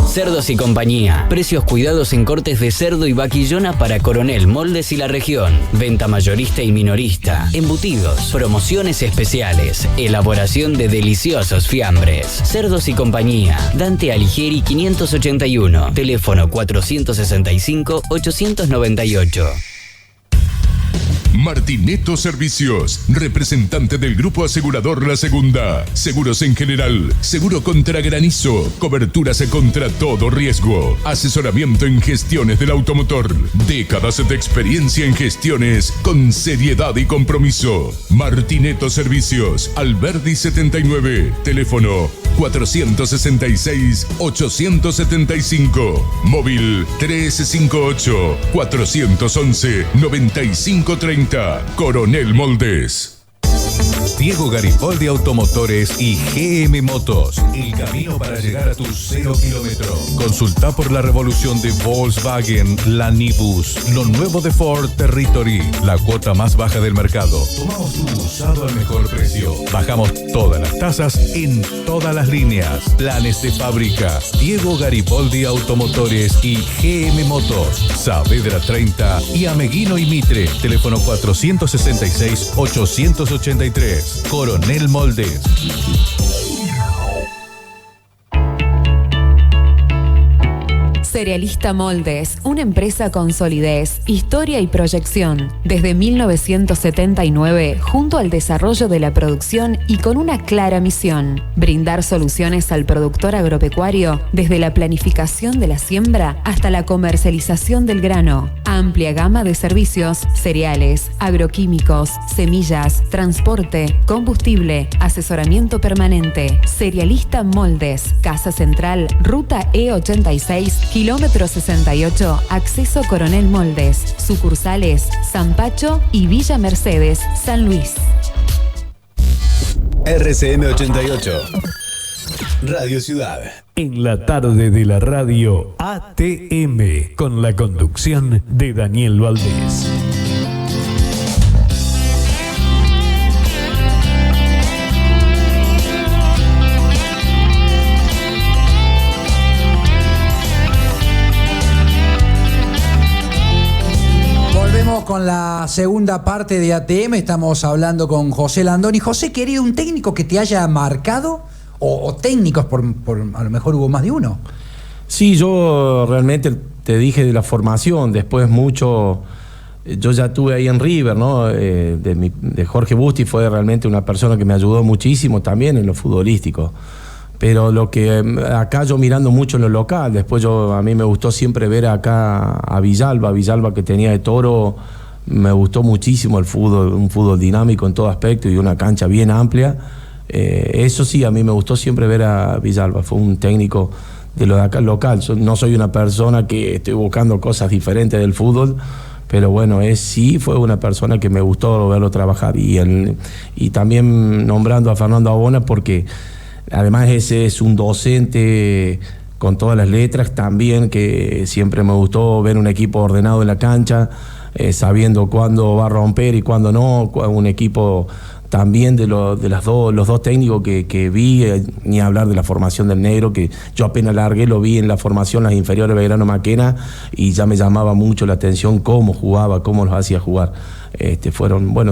Cerdos y Compañía. Precios cuidados en cortes de cerdo y vaquillona para Coronel, Moldes y la región. Venta mayorista y minorista. Embutidos. Promociones especiales. Elaboración de deliciosos fiambres. Cerdos y Compañía. Dante Alighieri 581. Teléfono 465-898. Martineto Servicios, representante del Grupo Asegurador La Segunda. Seguros en general, seguro contra granizo, coberturas contra todo riesgo, asesoramiento en gestiones del automotor, décadas de experiencia en gestiones con seriedad y compromiso. Martineto Servicios, Alberdi 79, teléfono 466-875, móvil 358-411-9530. Coronel Moldes. Diego Garibaldi Automotores y GM Motos. El camino para llegar a tu 0 kilómetro. Consulta por la revolución de Volkswagen, la Nibus, lo nuevo de Ford Territory, la cuota más baja del mercado. Tomamos tu usado al mejor precio. Bajamos todas las tasas en todas las líneas. Planes de fábrica. Diego Garibaldi Automotores y GM Motos. Saavedra 30 y Ameguino y Mitre. Teléfono 466-883. Coronel Moldes. Cerealista Moldes, una empresa con solidez, historia y proyección. Desde 1979, junto al desarrollo de la producción y con una clara misión: brindar soluciones al productor agropecuario desde la planificación de la siembra hasta la comercialización del grano. Amplia gama de servicios: cereales, agroquímicos, semillas, transporte, combustible, asesoramiento permanente. Cerealista Moldes, Casa Central, Ruta E86, kilómetro 68, acceso Coronel Moldes. Sucursales San Pacho y Villa Mercedes, San Luis. RCM 88. Radio Ciudad. En la tarde de la radio ATM, con la conducción de Daniel Valdés. Con la segunda parte de ATM, estamos hablando con José Landoni. José, querido, ¿un técnico que te haya marcado? ¿O técnicos, por a lo mejor hubo más de uno? Sí, yo realmente te dije de la formación, después mucho, yo ya estuve ahí en River, ¿no? De Jorge Busti fue realmente una persona que me ayudó muchísimo también en lo futbolístico. Pero lo que acá yo mirando mucho en lo local, después a mí me gustó siempre ver acá a Villalba que tenía de Toro, me gustó muchísimo el fútbol, un fútbol dinámico en todo aspecto y una cancha bien amplia. Eso sí, a mí me gustó siempre ver a Villalba, fue un técnico de lo de acá local. Yo no soy una persona que estoy buscando cosas diferentes del fútbol, pero bueno, sí fue una persona que me gustó verlo trabajar. Y también nombrando a Fernando Abona porque además ese es un docente con todas las letras también, que siempre me gustó ver un equipo ordenado en la cancha, sabiendo cuándo va a romper y cuándo no, un equipo también de los dos técnicos que vi, ni hablar de la formación del negro, que yo apenas largué, lo vi en la formación, las inferiores de Belgrano Maquena, y ya me llamaba mucho la atención cómo jugaba, cómo los hacía jugar.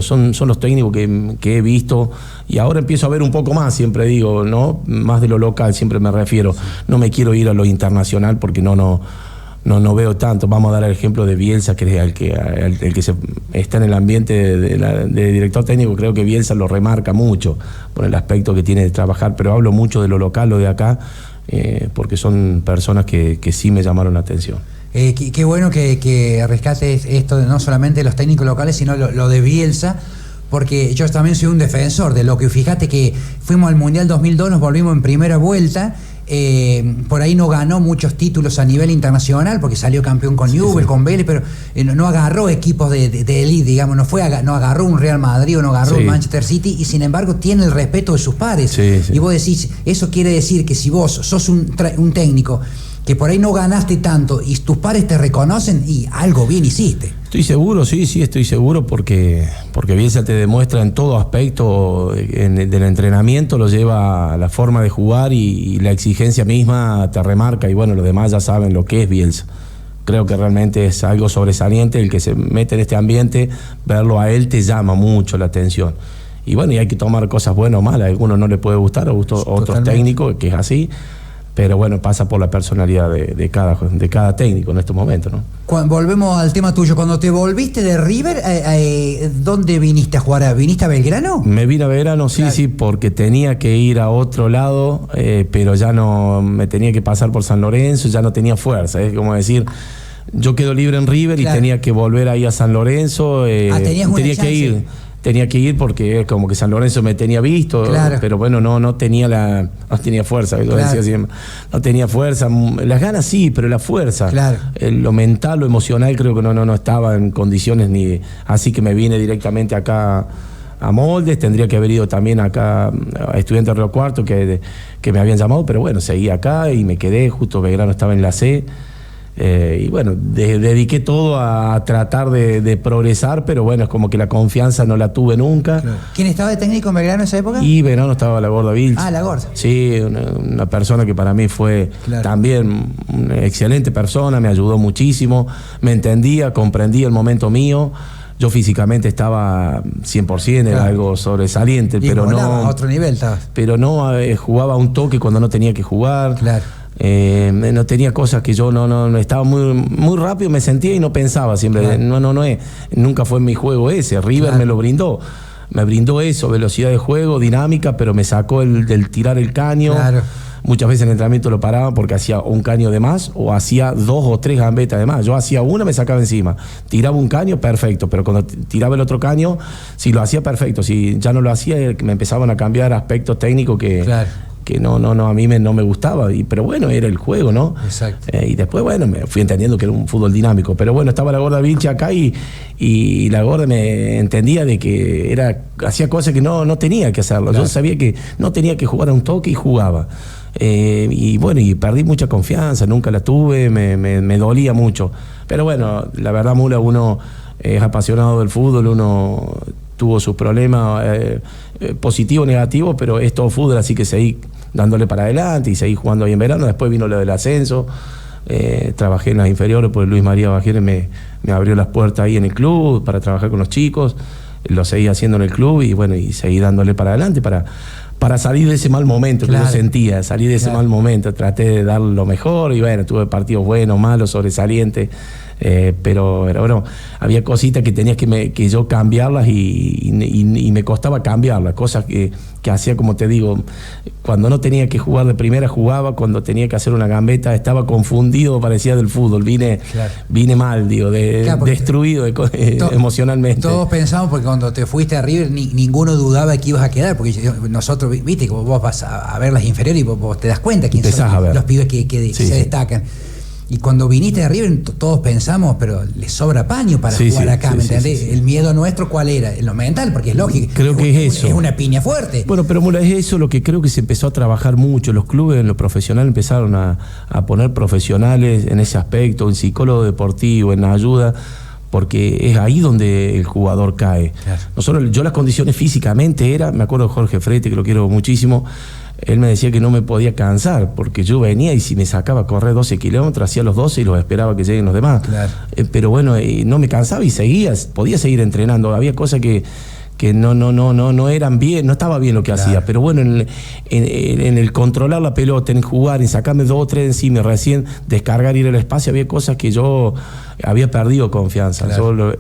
Son los técnicos que he visto, y ahora empiezo a ver un poco más, siempre digo, ¿no? Más de lo local, siempre me refiero. No me quiero ir a lo internacional porque no no veo tanto. Vamos a dar el ejemplo de Bielsa, que es el que está en el ambiente de director técnico. Creo que Bielsa lo remarca mucho por el aspecto que tiene de trabajar, pero hablo mucho de lo local, lo de acá, porque son personas que sí me llamaron la atención. Qué bueno que rescates esto de no solamente los técnicos locales, sino lo de Bielsa, porque yo también soy un defensor de lo que, fíjate que fuimos al Mundial 2002, nos volvimos en primera vuelta. Por ahí no ganó muchos títulos a nivel internacional porque salió campeón con Newell's, con Vélez, pero no agarró equipos de elite, digamos, no agarró un Real Madrid o no agarró un Manchester City, y sin embargo tiene el respeto de sus pares. Y vos decís, eso quiere decir que si vos sos un técnico que por ahí no ganaste tanto y tus pares te reconocen, y algo bien hiciste. Estoy seguro, sí, estoy seguro, porque Bielsa te demuestra en todo aspecto del entrenamiento, lo lleva a la forma de jugar y la exigencia misma te remarca, y bueno, los demás ya saben lo que es Bielsa. Creo que realmente es algo sobresaliente el que se mete en este ambiente, verlo a él te llama mucho la atención. Y bueno, y hay que tomar cosas buenas o malas, a algunos no les puede gustar, a otros técnicos, que es así. Pero bueno, pasa por la personalidad de cada técnico en estos momentos, ¿no? Volvemos al tema tuyo. Cuando te volviste de River, ¿dónde viniste a jugar? ¿Viniste a Belgrano? Me vine a Belgrano, sí, claro. Sí, porque tenía que ir a otro lado, pero ya no, me tenía que pasar por San Lorenzo, ya no tenía fuerza. Es como decir, yo quedo libre en River, claro, y tenía que volver ahí a San Lorenzo. Tenía que ir porque es como que San Lorenzo me tenía visto, claro, pero bueno, no tenía fuerza, claro, decía siempre. No tenía fuerza, las ganas sí, pero la fuerza, claro, lo mental, lo emocional, creo que no estaba en condiciones así que me vine directamente acá a Moldes. Tendría que haber ido también acá a Estudiantes de Río Cuarto, que me habían llamado, pero bueno, seguí acá y me quedé, justo Belgrano estaba en la C. Y bueno, dediqué todo a tratar de progresar, pero bueno, es como que la confianza no la tuve nunca. Claro. ¿Quién estaba de técnico en Belgrano en esa época? Y Belgrano estaba la Gorda Vilch. Ah, la Gorda. Sí, una persona que para mí fue, claro, también una excelente persona, me ayudó muchísimo, me entendía, comprendía el momento mío. Yo físicamente estaba 100%, claro, era algo sobresaliente, y pero no a otro nivel estabas. Pero no jugaba un toque cuando no tenía que jugar. Claro. No tenía cosas que yo no estaba muy rápido, me sentía y no pensaba siempre. Claro. Nunca fue mi juego ese. River, claro, me brindó eso, velocidad de juego, dinámica, pero me sacó del tirar el caño. Claro. Muchas veces en el entrenamiento lo paraba porque hacía un caño de más o hacía 2 o 3 gambetas de más. Yo hacía una, me sacaba encima. Tiraba un caño, perfecto, pero cuando tiraba el otro caño, si lo hacía, perfecto. Si ya no lo hacía, me empezaban a cambiar aspectos técnicos que... Claro. Que no a mí no me gustaba, pero bueno, era el juego, ¿no? Exacto. Y después, bueno, me fui entendiendo que era un fútbol dinámico, pero bueno, estaba la Gorda Vilche acá y la Gorda me entendía de que hacía cosas que no tenía que hacerlo. Claro. Yo sabía que no tenía que jugar a un toque y jugaba. Y bueno, y perdí mucha confianza, nunca la tuve, me dolía mucho. Pero bueno, la verdad, Mula, uno es apasionado del fútbol, uno tuvo sus problemas positivos, negativos, pero es todo fútbol, así que seguí dándole para adelante y seguí jugando ahí en Verano. Después vino lo del ascenso, trabajé en las inferiores porque Luis María Bajere me abrió las puertas ahí en el club para trabajar con los chicos, lo seguí haciendo en el club y bueno, y seguí dándole para adelante para salir de ese mal momento, claro, que yo sentía, salir de ese mal momento. Traté de dar lo mejor y bueno, tuve partidos buenos, malos, sobresalientes, pero bueno, había cositas que tenía que yo cambiarlas y me costaba cambiarlas, cosas que hacía, como te digo, cuando no tenía que jugar de primera jugaba, cuando tenía que hacer una gambeta estaba confundido, parecía del fútbol, vine mal, digo, destruido emocionalmente. Todos pensamos, porque cuando te fuiste a River ninguno dudaba que ibas a quedar, porque nosotros, viste, como vos vas a ver las inferiores y vos te das cuenta quiénes son los pibes que se destacan. Y cuando viniste de River, todos pensamos, pero le sobra paño para jugar acá, ¿me entendés? El miedo nuestro, ¿cuál era? En lo mental, porque es lógico. Creo que es eso. Es una piña fuerte. Bueno, pero Mula, es eso lo que creo que se empezó a trabajar mucho. Los clubes en lo profesional empezaron a poner profesionales en ese aspecto, en psicólogo deportivo, en ayuda, porque es ahí donde el jugador cae. Claro. Yo las condiciones físicamente me acuerdo de Jorge Frete, que lo quiero muchísimo. Él me decía que no me podía cansar, porque yo venía y si me sacaba a correr 12 kilómetros, hacía los 12 y los esperaba que lleguen los demás. Claro. Pero bueno, no me cansaba y podía seguir entrenando. Había cosas que que no eran bien, no estaba bien lo que hacía, pero bueno, en el controlar la pelota, en jugar, en sacarme 2 o 3 encima, recién descargar, ir al espacio, había cosas que yo había perdido confianza.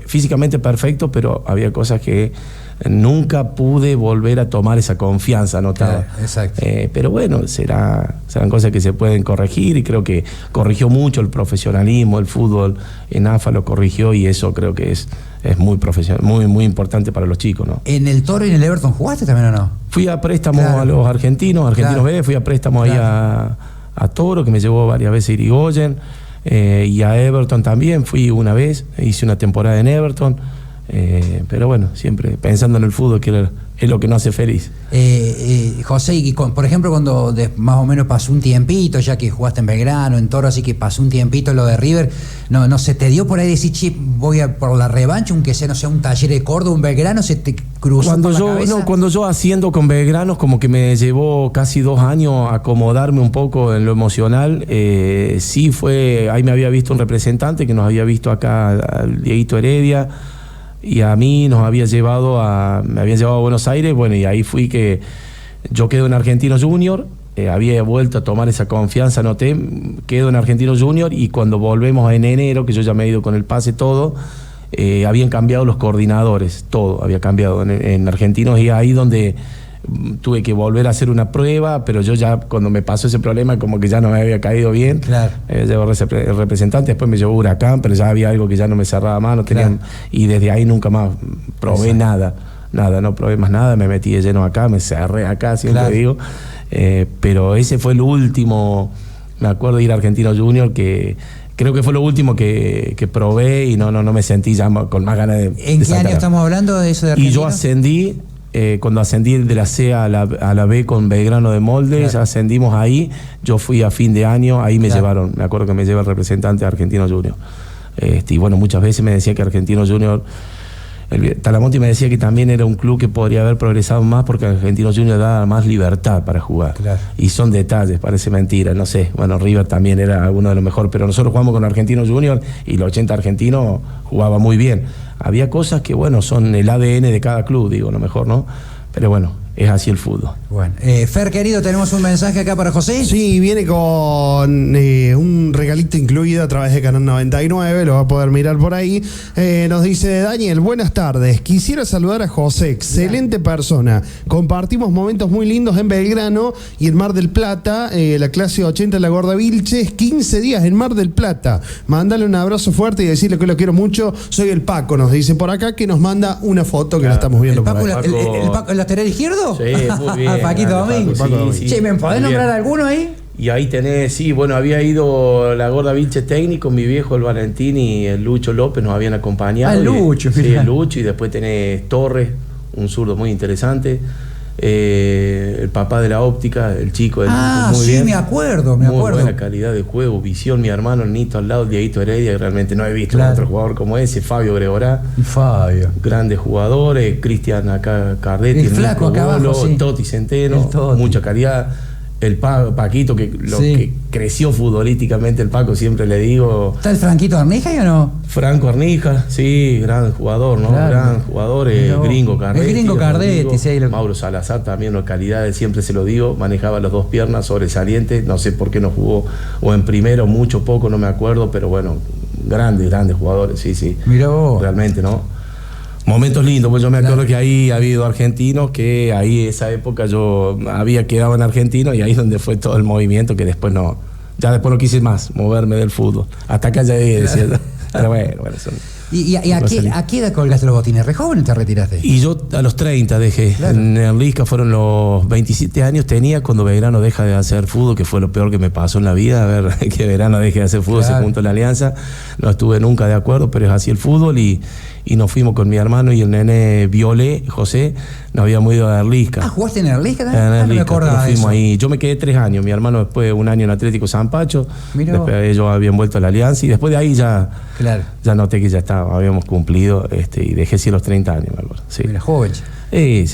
Físicamente perfecto, pero había cosas que nunca pude volver a tomar esa confianza, notaba. Claro, exacto. Pero bueno, serán cosas que se pueden corregir, y creo que corrigió mucho el profesionalismo, el fútbol en AFA lo corrigió, y eso creo que es muy profesional, muy importante para los chicos, ¿no? ¿En el Toro y en el Everton jugaste también o no? Fui a préstamo a los argentinos B, fui a préstamo ahí a Toro, que me llevó varias veces Irigoyen, y a Everton también, fui una vez, hice una temporada en Everton. Pero bueno, siempre pensando en el fútbol, que es lo que nos hace feliz. José, y por ejemplo, cuando más o menos pasó un tiempito, ya que jugaste en Belgrano, en Toro, así que pasó un tiempito lo de River, no se te dio por ahí decir, che, voy a por la revancha, aunque sea, no sé, un Taller de Córdoba, un Belgrano, se te cruzó por la cabeza? Cuando yo haciendo con Belgrano, como que me llevó casi 2 años acomodarme un poco en lo emocional. Sí fue, ahí me había visto un representante que nos había visto acá, al Dieguito Heredia, y a mí me habían llevado a Buenos Aires, bueno, y ahí fui que yo quedo en Argentinos Junior, había vuelto a tomar esa confianza, noté, quedo en Argentinos Junior, y cuando volvemos en enero, que yo ya me he ido con el pase todo, habían cambiado los coordinadores, todo había cambiado en Argentinos, y ahí donde tuve que volver a hacer una prueba, pero yo ya cuando me pasó ese problema como que ya no me había caído bien. Claro. Llevo el representante, después me llevó Huracán, pero ya había algo que ya no me cerraba más, Claro. Y desde ahí nunca más probé nada, no probé más nada, me metí de lleno acá, me cerré acá, siempre digo. Pero ese fue el último, me acuerdo de ir a Argentinos Junior, que creo que fue lo último que probé, y no me sentí ya con más ganas de... ¿En qué año estamos hablando de eso de Argentina? Y yo ascendí, cuando ascendí de la C a la B con Belgrano de Moldes, ascendimos ahí, yo fui a fin de año, ahí me llevaron, me acuerdo que me lleva el representante de Argentinos Junior. Y bueno, muchas veces me decía que Argentinos Junior, Talamonti me decía que también era un club que podría haber progresado más, porque Argentinos Junior daba más libertad para jugar. Claro. Y son detalles, parece mentira, no sé. Bueno, River también era uno de los mejores, pero nosotros jugamos con Argentinos Junior y los 80 argentinos jugaba muy bien. Había cosas que, bueno, son el ADN de cada club, digo, lo mejor, ¿no? Pero bueno, es así el fútbol. Bueno, Fer, querido, tenemos un mensaje acá para José. Sí, viene con un regalito incluido a través de Canal 99, lo va a poder mirar por ahí. Nos dice Daniel, buenas tardes, quisiera saludar a José, excelente persona. Compartimos momentos muy lindos en Belgrano y en Mar del Plata, la clase 80 en la Gorda Vilches, 15 días en Mar del Plata. Mándale un abrazo fuerte y decirle que lo quiero mucho. Soy el Paco, nos dice por acá, que nos manda una foto que la estamos viendo por ahí. ¿El Paco, el lateral izquierdo? Sí, muy bien. Paquito Domingo. Sí. Che, ¿me podés nombrar alguno ahí? Y ahí tenés, sí, bueno, había ido la Gorda Vilches técnico, mi viejo, el Valentín y el Lucho López nos habían acompañado. El Lucho, sí, el Lucho, y después tenés Torres, un zurdo muy interesante. El papá de la óptica, el chico del muy sí, bien. me acuerdo. Muy buena calidad de juego, visión, mi hermano el Nito al lado, el Dieguito Heredia, que realmente no he visto otro jugador como ese, Fabio Gregorá. Grandes jugadores, Cristian acá Cardetti, el flaco acá abajo, Toti Centeno, mucha calidad. El Paquito, que creció futbolísticamente, el Paco, siempre le digo. ¿Está el Franquito Arnija o no? Franco Arnija, sí, gran jugador, ¿no? Claro. Gran jugador, Gringo Cardetti. El Gringo Cardetti, sí. Mauro Salazar también, las calidades, siempre se lo digo, manejaba las 2 piernas, sobresalientes, no sé por qué no jugó, o en primero, mucho, poco, no me acuerdo, pero bueno, grandes jugadores, sí. Mirá vos. Realmente, ¿no? Momentos lindos, pues yo me acuerdo que ahí ha habido argentinos, que ahí esa época yo había quedado en Argentino, y ahí es donde fue todo el movimiento, que después no quise más moverme del fútbol. Hasta acá llegué, decía. Pero bueno, son... ¿Y a qué edad colgaste los botines? ¿Re joven te retiraste? Y yo a los 30 dejé. Claro. En Erlisca fueron los 27 años tenía cuando Belgrano deja de hacer fútbol, que fue lo peor que me pasó en la vida, a ver que Belgrano deje de hacer fútbol, se juntó la alianza. No estuve nunca de acuerdo, pero es así el fútbol, y nos fuimos con mi hermano y el nene Violé, José, nos habíamos ido a Erlisca. ¿Jugaste en Erlisca también? En Erlisca, no me acordaba de eso. Ahí. Yo me quedé 3 años, mi hermano después 1 año en Atlético San Pacho, después ellos habían vuelto a la alianza, y después de ahí ya Claro. Ya noté que ya habíamos cumplido y dejé sí los 30 años, me acuerdo. Sí. Era joven. Sí.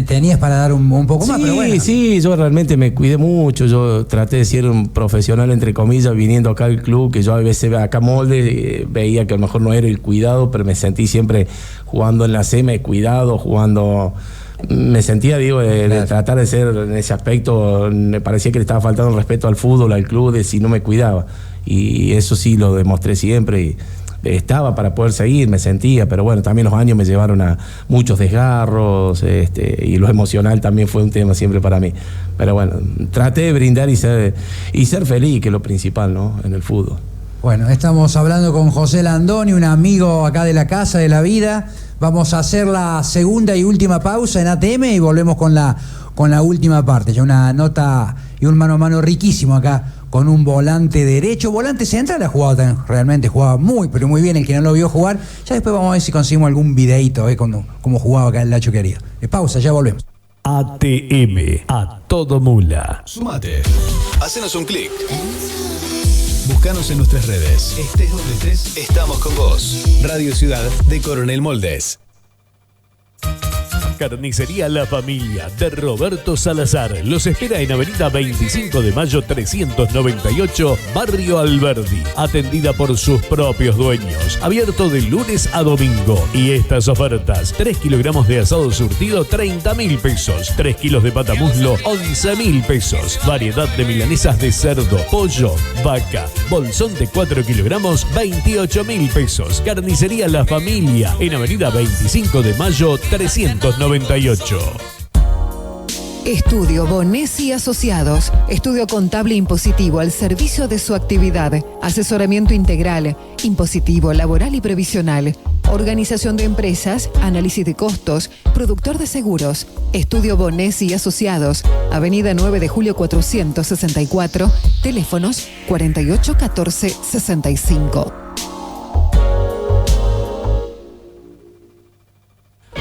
Tenías para dar un poco más, pero bueno. Sí, yo realmente me cuidé mucho. Yo traté de ser un profesional, entre comillas, viniendo acá al club, que yo a veces acá Molde veía que a lo mejor no era el cuidado, pero me sentí siempre jugando en la C, cuidado, jugando. Me sentía, de tratar de ser en ese aspecto. Me parecía que le estaba faltando el respeto al fútbol, al club, de si no me cuidaba. Y eso sí lo demostré siempre. Y estaba para poder seguir, me sentía, pero bueno, también los años me llevaron a muchos desgarros, y lo emocional también fue un tema siempre para mí. Pero bueno, traté de brindar y ser feliz, que es lo principal, ¿no? En el fútbol. Bueno, estamos hablando con José Landoni, un amigo acá de la casa, de la vida. Vamos a hacer la segunda y última pausa en ATM y volvemos con la última parte. Ya una nota y un mano a mano riquísimo acá con un volante derecho, volante central, realmente jugaba muy, pero muy bien. El que no lo vio jugar, ya después vamos a ver si conseguimos algún videíto, cómo jugaba acá el Lacho Quería. Pausa, ya volvemos. ATM, a todo mula. Sumate. Hacenos un clic. Búscanos en nuestras redes. Estés donde estés, estamos con vos. Radio Ciudad de Coronel Moldes. Carnicería La Familia de Roberto Salazar los espera en Avenida 25 de Mayo 398, Barrio Alberdi. Atendida por sus propios dueños. Abierto de lunes a domingo. Y estas ofertas: 3 kilogramos de asado surtido, 30.000 pesos. 3 kilos de patamuslo, 11.000 pesos. Variedad de milanesas de cerdo, pollo, vaca. Bolsón de 4 kilogramos, 28.000 pesos. Carnicería La Familia en Avenida 25 de Mayo 398. Estudio Bonesi Asociados. Estudio contable impositivo al servicio de su actividad. Asesoramiento integral, impositivo, laboral y previsional. Organización de empresas, análisis de costos, productor de seguros. Estudio Bonesi Asociados. Avenida 9 de Julio 464. Teléfonos 4814-65.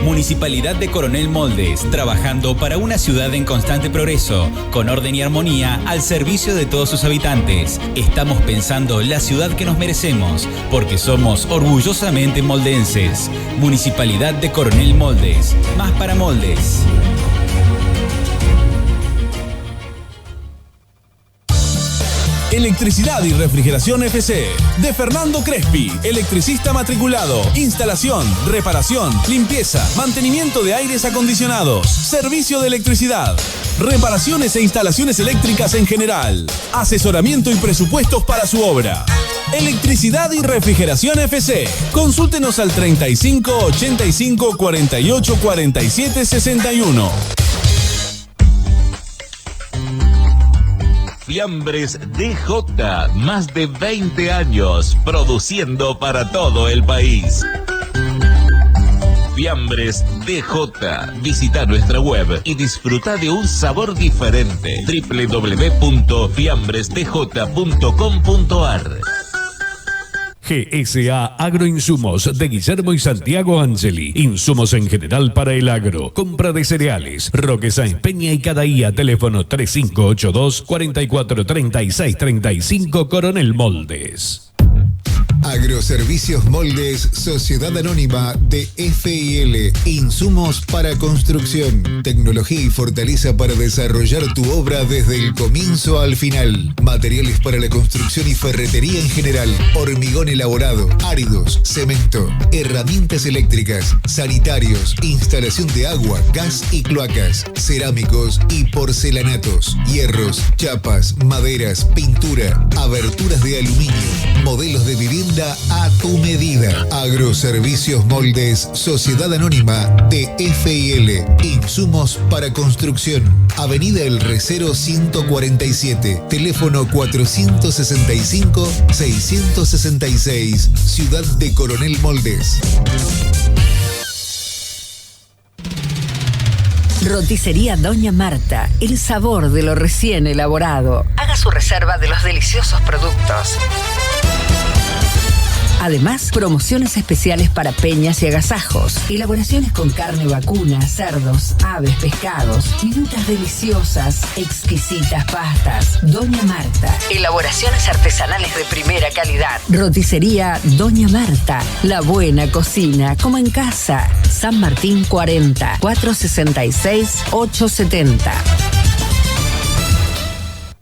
Municipalidad de Coronel Moldes, trabajando para una ciudad en constante progreso, con orden y armonía al servicio de todos sus habitantes. Estamos pensando la ciudad que nos merecemos, porque somos orgullosamente moldenses. Municipalidad de Coronel Moldes, más para Moldes. Electricidad y Refrigeración FC, de Fernando Crespi, electricista matriculado, instalación, reparación, limpieza, mantenimiento de aires acondicionados, servicio de electricidad, reparaciones e instalaciones eléctricas en general, asesoramiento y presupuestos para su obra. Electricidad y Refrigeración FC. Consúltenos al 35 85 48 47 61. Fiambres DJ, más de 20 años produciendo para todo el país. Fiambres DJ. Visita nuestra web y disfruta de un sabor diferente. www.fiambresdj.com.ar. GSA Agroinsumos de Guillermo y Santiago Angeli. Insumos en general para el agro. Compra de cereales. Roque Sáenz Peña y Cadaía. Teléfono 3582 443635 Coronel Moldes. Agroservicios Moldes, Sociedad Anónima de FIL. Insumos para construcción. Tecnología y fortaleza para desarrollar tu obra desde el comienzo al final. Materiales para la construcción y ferretería en general. Hormigón elaborado, áridos, cemento. Herramientas eléctricas, sanitarios, instalación de agua, gas y cloacas. Cerámicos y porcelanatos. Hierros, chapas, maderas, pintura. Aberturas de aluminio. Modelos de vivienda a tu medida. Agroservicios Moldes, Sociedad Anónima de FIL. Insumos para construcción. Avenida El Recero 147. Teléfono 465-666. Ciudad de Coronel Moldes. Roticería Doña Marta, el sabor de lo recién elaborado. Haga su reserva de los deliciosos productos. Además, promociones especiales para peñas y agasajos. Elaboraciones con carne vacuna, cerdos, aves, pescados, minutas deliciosas, exquisitas pastas. Doña Marta. Elaboraciones artesanales de primera calidad. Roticería Doña Marta. La buena cocina, como en casa. San Martín 40, 466 870.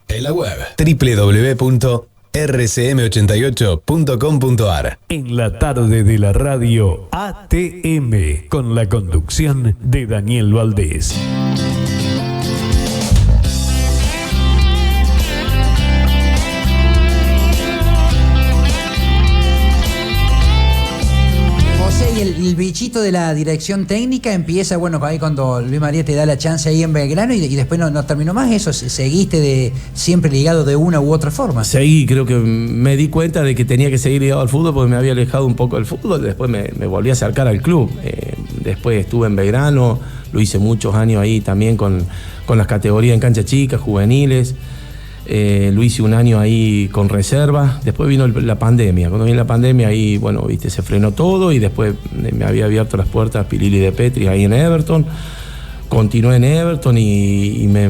En la web www.rcm88.com.ar. En la tarde de la radio ATM, con la conducción de Daniel Valdés. Y el bichito de la dirección técnica empieza, bueno, ahí cuando Luis María te da la chance ahí en Belgrano y después no terminó más eso, seguiste siempre ligado de una u otra forma. Seguí, creo que me di cuenta de que tenía que seguir ligado al fútbol porque me había alejado un poco del fútbol, después me volví a acercar al club. Después estuve en Belgrano, lo hice muchos años ahí también con las categorías en cancha chica, juveniles. Lo hice un año ahí con reserva. Después vino la pandemia. Cuando vino la pandemia ahí, bueno, viste, se frenó todo y después me había abierto las puertas Pilili de Petri ahí en Everton. Continué en Everton y me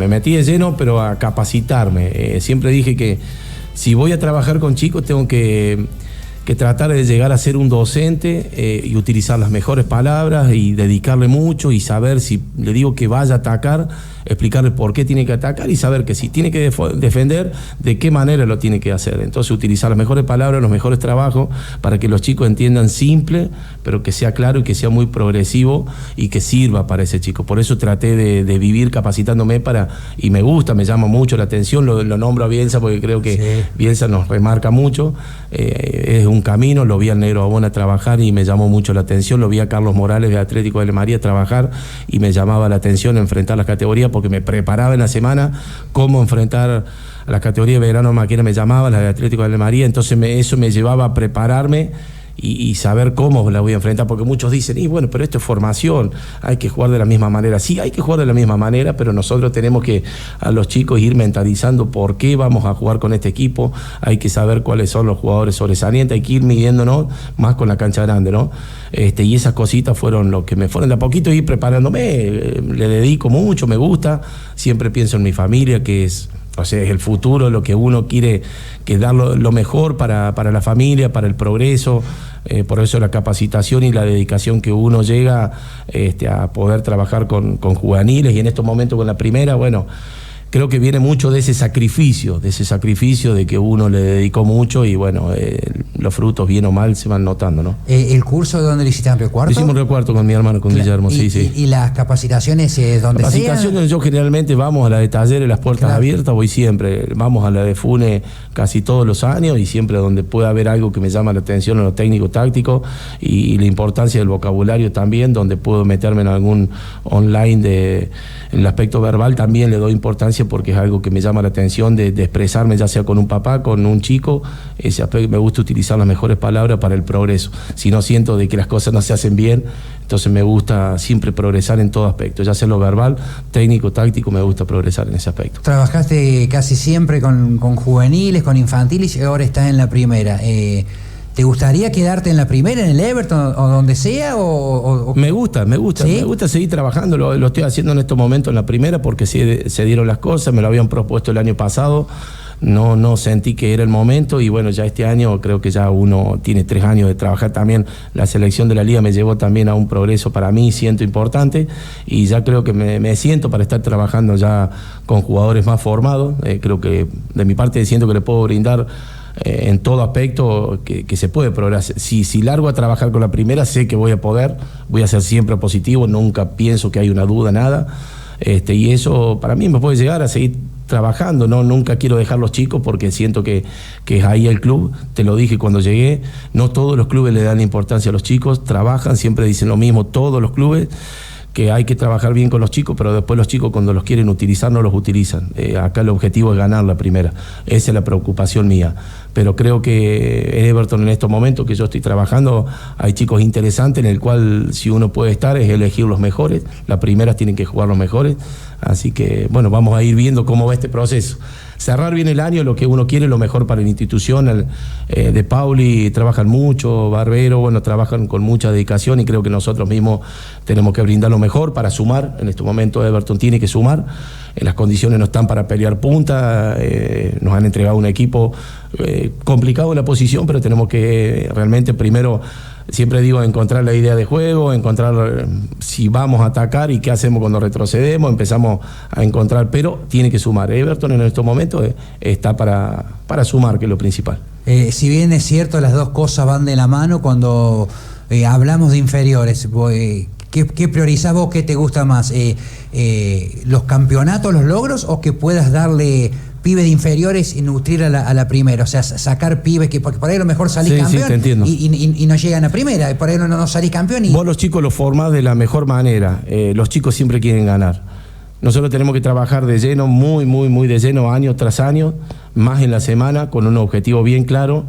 metí de lleno, pero a capacitarme. Siempre dije que si voy a trabajar con chicos tengo que tratar de llegar a ser un docente y utilizar las mejores palabras y dedicarle mucho y saber, si le digo que vaya a atacar, explicarle por qué tiene que atacar y saber que si tiene que defender, de qué manera lo tiene que hacer. Entonces utilizar las mejores palabras, los mejores trabajos para que los chicos entiendan simple, pero que sea claro y que sea muy progresivo y que sirva para ese chico. Por eso traté de vivir capacitándome y me gusta, me llama mucho la atención, lo nombro a Bielsa porque creo que sí. Bielsa nos remarca mucho, es un camino, lo vi al Negro Abona trabajar y me llamó mucho la atención, lo vi a Carlos Morales de Atlético de María trabajar y me llamaba la atención enfrentar las categorías porque me preparaba en la semana cómo enfrentar a las categorías de Belgrano Maquena, me llamaba, las de Atlético de María, entonces eso me llevaba a prepararme y saber cómo la voy a enfrentar, porque muchos dicen, y bueno, pero esto es formación, hay que jugar de la misma manera. Sí, hay que jugar de la misma manera, pero nosotros tenemos que a los chicos ir mentalizando por qué vamos a jugar con este equipo, hay que saber cuáles son los jugadores sobresalientes, hay que ir midiéndonos más con la cancha grande, ¿no? Y esas cositas fueron lo que me fueron de a poquito ir preparándome, le dedico mucho, me gusta, siempre pienso en mi familia, que es... O sea, es el futuro, lo que uno quiere, que dar lo mejor para la familia, para el progreso. Por eso la capacitación y la dedicación que uno llega a poder trabajar con juveniles y en estos momentos con la primera, bueno, creo que viene mucho de ese sacrificio de que uno le dedicó mucho y bueno, los frutos bien o mal se van notando, ¿no? ¿El curso dónde lo hiciste, en Río Cuarto? Lo hicimos en Río Cuarto con mi hermano, con Guillermo, sí. ¿Y las capacitaciones donde sea? Capacitaciones yo generalmente vamos a la de talleres, las puertas abiertas, voy siempre, vamos a la de FUNE casi todos los años y siempre donde pueda haber algo que me llama la atención en lo técnico-táctico y la importancia del vocabulario también, donde puedo meterme en algún online en el aspecto verbal también le doy importancia porque es algo que me llama la atención de expresarme, ya sea con un papá, con un chico, ese aspecto, me gusta utilizar las mejores palabras para el progreso. Si no siento de que las cosas no se hacen bien, entonces me gusta siempre progresar en todo aspecto, ya sea lo verbal, técnico, táctico, me gusta progresar en ese aspecto. Trabajaste casi siempre con juveniles, con infantiles y ahora estás en la primera. ¿Te gustaría quedarte en la primera, en el Everton o donde sea? Me gusta, ¿sí? Me gusta seguir trabajando, lo estoy haciendo en estos momentos en la primera porque se dieron las cosas, me lo habían propuesto el año pasado, no sentí que era el momento y bueno, ya este año creo que ya uno tiene 3 años de trabajar también, la selección de la liga me llevó también a un progreso para mí, siento importante y ya creo que me siento para estar trabajando ya con jugadores más formados, creo que de mi parte siento que le puedo brindar en todo aspecto que se puede progresar. Si largo a trabajar con la primera, sé que voy a ser siempre positivo, nunca pienso que hay una duda, nada. Y eso para mí me puede llegar a seguir trabajando, ¿no? Nunca quiero dejar los chicos porque siento que es ahí el club, te lo dije cuando llegué, no todos los clubes le dan importancia a los chicos, trabajan, siempre dicen lo mismo, todos los clubes, que hay que trabajar bien con los chicos, pero después los chicos cuando los quieren utilizar no los utilizan. Acá el objetivo es ganar la primera, esa es la preocupación mía. pero creo que en Everton en estos momentos que yo estoy trabajando hay chicos interesantes en el cual si uno puede estar es elegir los mejores, las primeras tienen que jugar los mejores, así que bueno, vamos a ir viendo cómo va este proceso. Cerrar bien el año, lo que uno quiere, lo mejor para la institución. De Pauli trabajan mucho, Barbero, bueno, trabajan con mucha dedicación y creo que nosotros mismos tenemos que brindar lo mejor para sumar. En este momento Everton tiene que sumar, las condiciones no están para pelear punta, nos han entregado un equipo complicado en la posición, pero tenemos que realmente primero, siempre digo, encontrar la idea de juego, encontrar si vamos a atacar y qué hacemos cuando retrocedemos, empezamos a encontrar, pero tiene que sumar. Everton en estos momentos está para sumar, que es lo principal. Si bien es cierto, las dos cosas van de la mano cuando hablamos de inferiores. ¿Qué priorizás vos? ¿Qué te gusta más? ¿Los campeonatos, los logros o que puedas darle pibes de inferiores y nutrir a la primera? O sea, sacar pibes que porque por ahí a lo mejor salís campeón te entiendo. Y no llegan a primera, por ahí no salís campeón. Vos los chicos los formás de la mejor manera, los chicos siempre quieren ganar. Nosotros tenemos que trabajar de lleno, muy de lleno, año tras año, más en la semana, con un objetivo bien claro.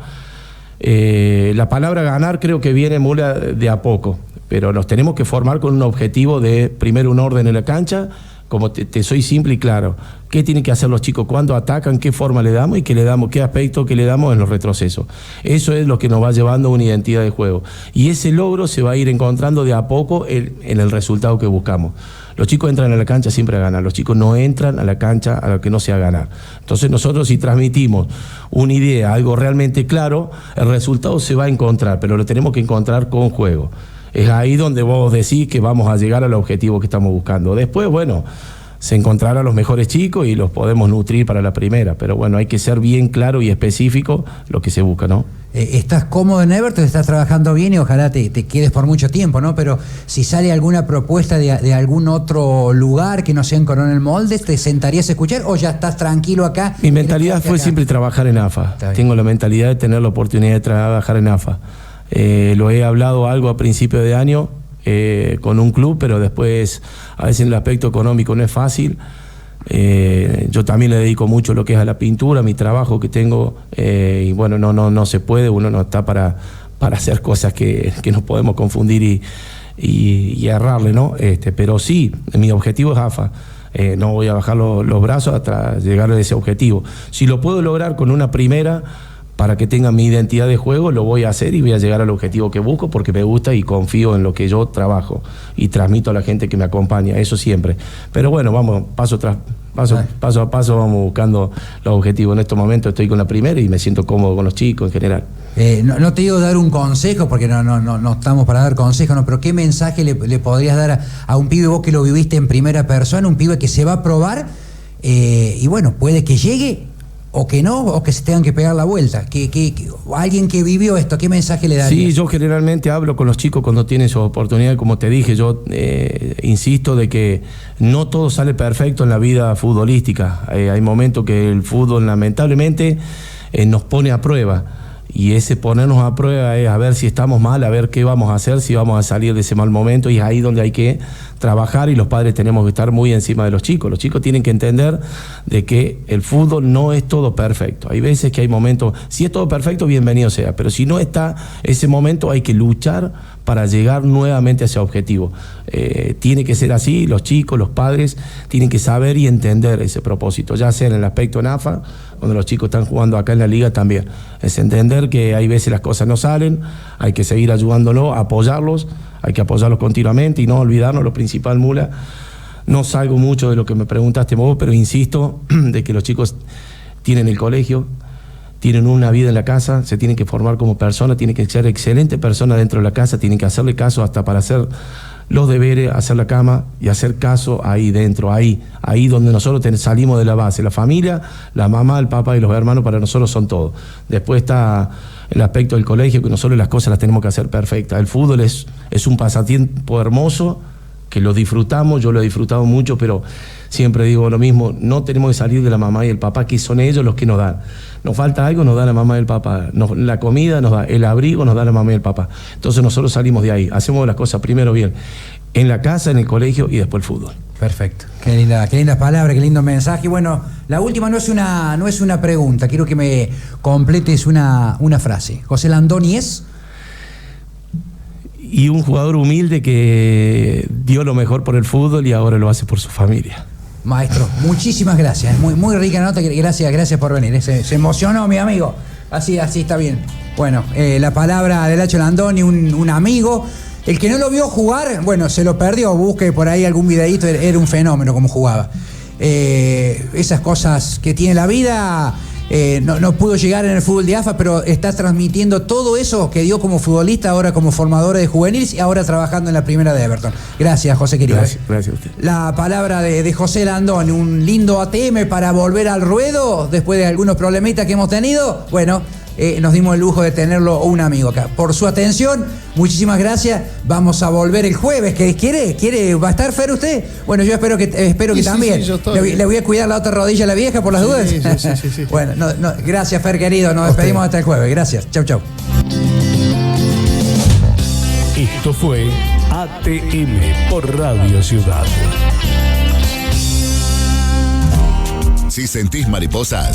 La palabra ganar creo que viene mula de a poco, pero nos tenemos que formar con un objetivo de, primero, un orden en la cancha, como te soy simple y claro. ¿Qué tienen que hacer los chicos? ¿Cuándo atacan? ¿Qué forma le damos? ¿Y qué le damos? ¿Qué aspecto que le damos en los retrocesos? Eso es lo que nos va llevando a una identidad de juego. Y ese logro se va a ir encontrando de a poco en el resultado que buscamos. Los chicos entran a la cancha siempre a ganar. Los chicos no entran a la cancha a lo que no sea ganar. Entonces nosotros si transmitimos una idea, algo realmente claro, el resultado se va a encontrar, pero lo tenemos que encontrar con juego. Es ahí donde vos decís que vamos a llegar al objetivo que estamos buscando. Después, bueno, se encontrarán los mejores chicos y los podemos nutrir para la primera, pero bueno, hay que ser bien claro y específico lo que se busca, ¿no? Estás cómodo en Everton, estás trabajando bien y ojalá te quedes por mucho tiempo, ¿no? Pero si sale alguna propuesta de algún otro lugar que no sea en Coronel Moldes, ¿te sentarías a escuchar o ya estás tranquilo acá? Mi mentalidad fue siempre trabajar en AFA. Tengo la mentalidad de tener la oportunidad de trabajar en AFA. Lo he hablado algo a principio de año con un club, pero después a veces en el aspecto económico no es fácil. Yo también le dedico mucho lo que es a la pintura, mi trabajo que tengo, y bueno, no se puede, uno no está para hacer cosas que nos podemos confundir y errarle, ¿no? Pero sí, mi objetivo es AFA. No voy a bajar los brazos hasta llegar a ese objetivo. Si lo puedo lograr con una primera, para que tenga mi identidad de juego, lo voy a hacer y voy a llegar al objetivo que busco porque me gusta y confío en lo que yo trabajo y transmito a la gente que me acompaña, eso siempre. Pero bueno, vamos paso a paso vamos buscando los objetivos. En estos momentos estoy con la primera y me siento cómodo con los chicos en general. No te digo dar un consejo porque no estamos para dar consejos, no, pero ¿qué mensaje le podrías dar a un pibe, vos que lo viviste en primera persona, un pibe que se va a probar y bueno, puede que llegue o que no, o que se tengan que pegar la vuelta? Alguien que vivió esto, ¿qué mensaje le darías? Sí, yo generalmente hablo con los chicos cuando tienen su oportunidad, como te dije, yo insisto de que no todo sale perfecto en la vida futbolística. Hay momentos que el fútbol lamentablemente nos pone a prueba. Y ese ponernos a prueba es a ver si estamos mal, a ver qué vamos a hacer, si vamos a salir de ese mal momento, y es ahí donde hay que trabajar y los padres tenemos que estar muy encima de los chicos. Los chicos tienen que entender de que el fútbol no es todo perfecto. Hay veces que hay momentos, si es todo perfecto, bienvenido sea, pero si no está ese momento hay que luchar para llegar nuevamente a ese objetivo. Tiene que ser así, los chicos, los padres tienen que saber y entender ese propósito, ya sea en el aspecto en AFA, cuando los chicos están jugando acá en la liga también. Es entender que hay veces las cosas no salen, hay que seguir ayudándolos, apoyarlos, hay que apoyarlos continuamente y no olvidarnos lo principal, Mula. No salgo mucho de lo que me preguntaste vos, pero insisto de que los chicos tienen el colegio, tienen una vida en la casa, se tienen que formar como personas, tienen que ser excelentes personas dentro de la casa, tienen que hacerle caso hasta para hacer los deberes, hacer la cama y hacer caso ahí dentro, ahí donde nosotros salimos de la base. La familia, la mamá, el papá y los hermanos para nosotros son todo. Después está el aspecto del colegio, que nosotros las cosas las tenemos que hacer perfectas. El fútbol es un pasatiempo hermoso, que lo disfrutamos, yo lo he disfrutado mucho, pero siempre digo lo mismo, no tenemos que salir de la mamá y el papá, que son ellos los que nos dan. Nos falta algo, nos da la mamá y el papá. La comida nos da, el abrigo nos da la mamá y el papá. Entonces nosotros salimos de ahí, hacemos las cosas primero bien, en la casa, en el colegio y después el fútbol. Perfecto. Qué linda palabra, qué lindo mensaje. Bueno, la última no es una pregunta, quiero que me completes una frase. José Landoni es... Y un jugador humilde que dio lo mejor por el fútbol y ahora lo hace por su familia. Maestro, muchísimas gracias. Muy rica nota. Gracias por venir. Se emocionó mi amigo. Así está bien. Bueno, la palabra de Lacho Landoni, un amigo. El que no lo vio jugar, bueno, se lo perdió. Busque por ahí algún videíto. Era un fenómeno como jugaba. Esas cosas que tiene la vida. No pudo llegar en el fútbol de AFA, pero está transmitiendo todo eso que dio como futbolista, ahora como formador de juveniles y ahora trabajando en la primera de Everton. Gracias, José querido. Gracias a usted. La palabra de José Landoni, un lindo ATM para volver al ruedo después de algunos problemitas que hemos tenido. Bueno, nos dimos el lujo de tenerlo un amigo acá. Por su atención, muchísimas gracias. Vamos a volver el jueves. ¿Quiere? ¿Va a estar Fer usted? Bueno, yo espero que también. Sí, le voy a cuidar la otra rodilla a la vieja por las dudas. Sí. Bueno, gracias Fer querido. Nos despedimos hasta el jueves. Gracias. Chau. Esto fue ATM por Radio Ciudad. Si sentís mariposas,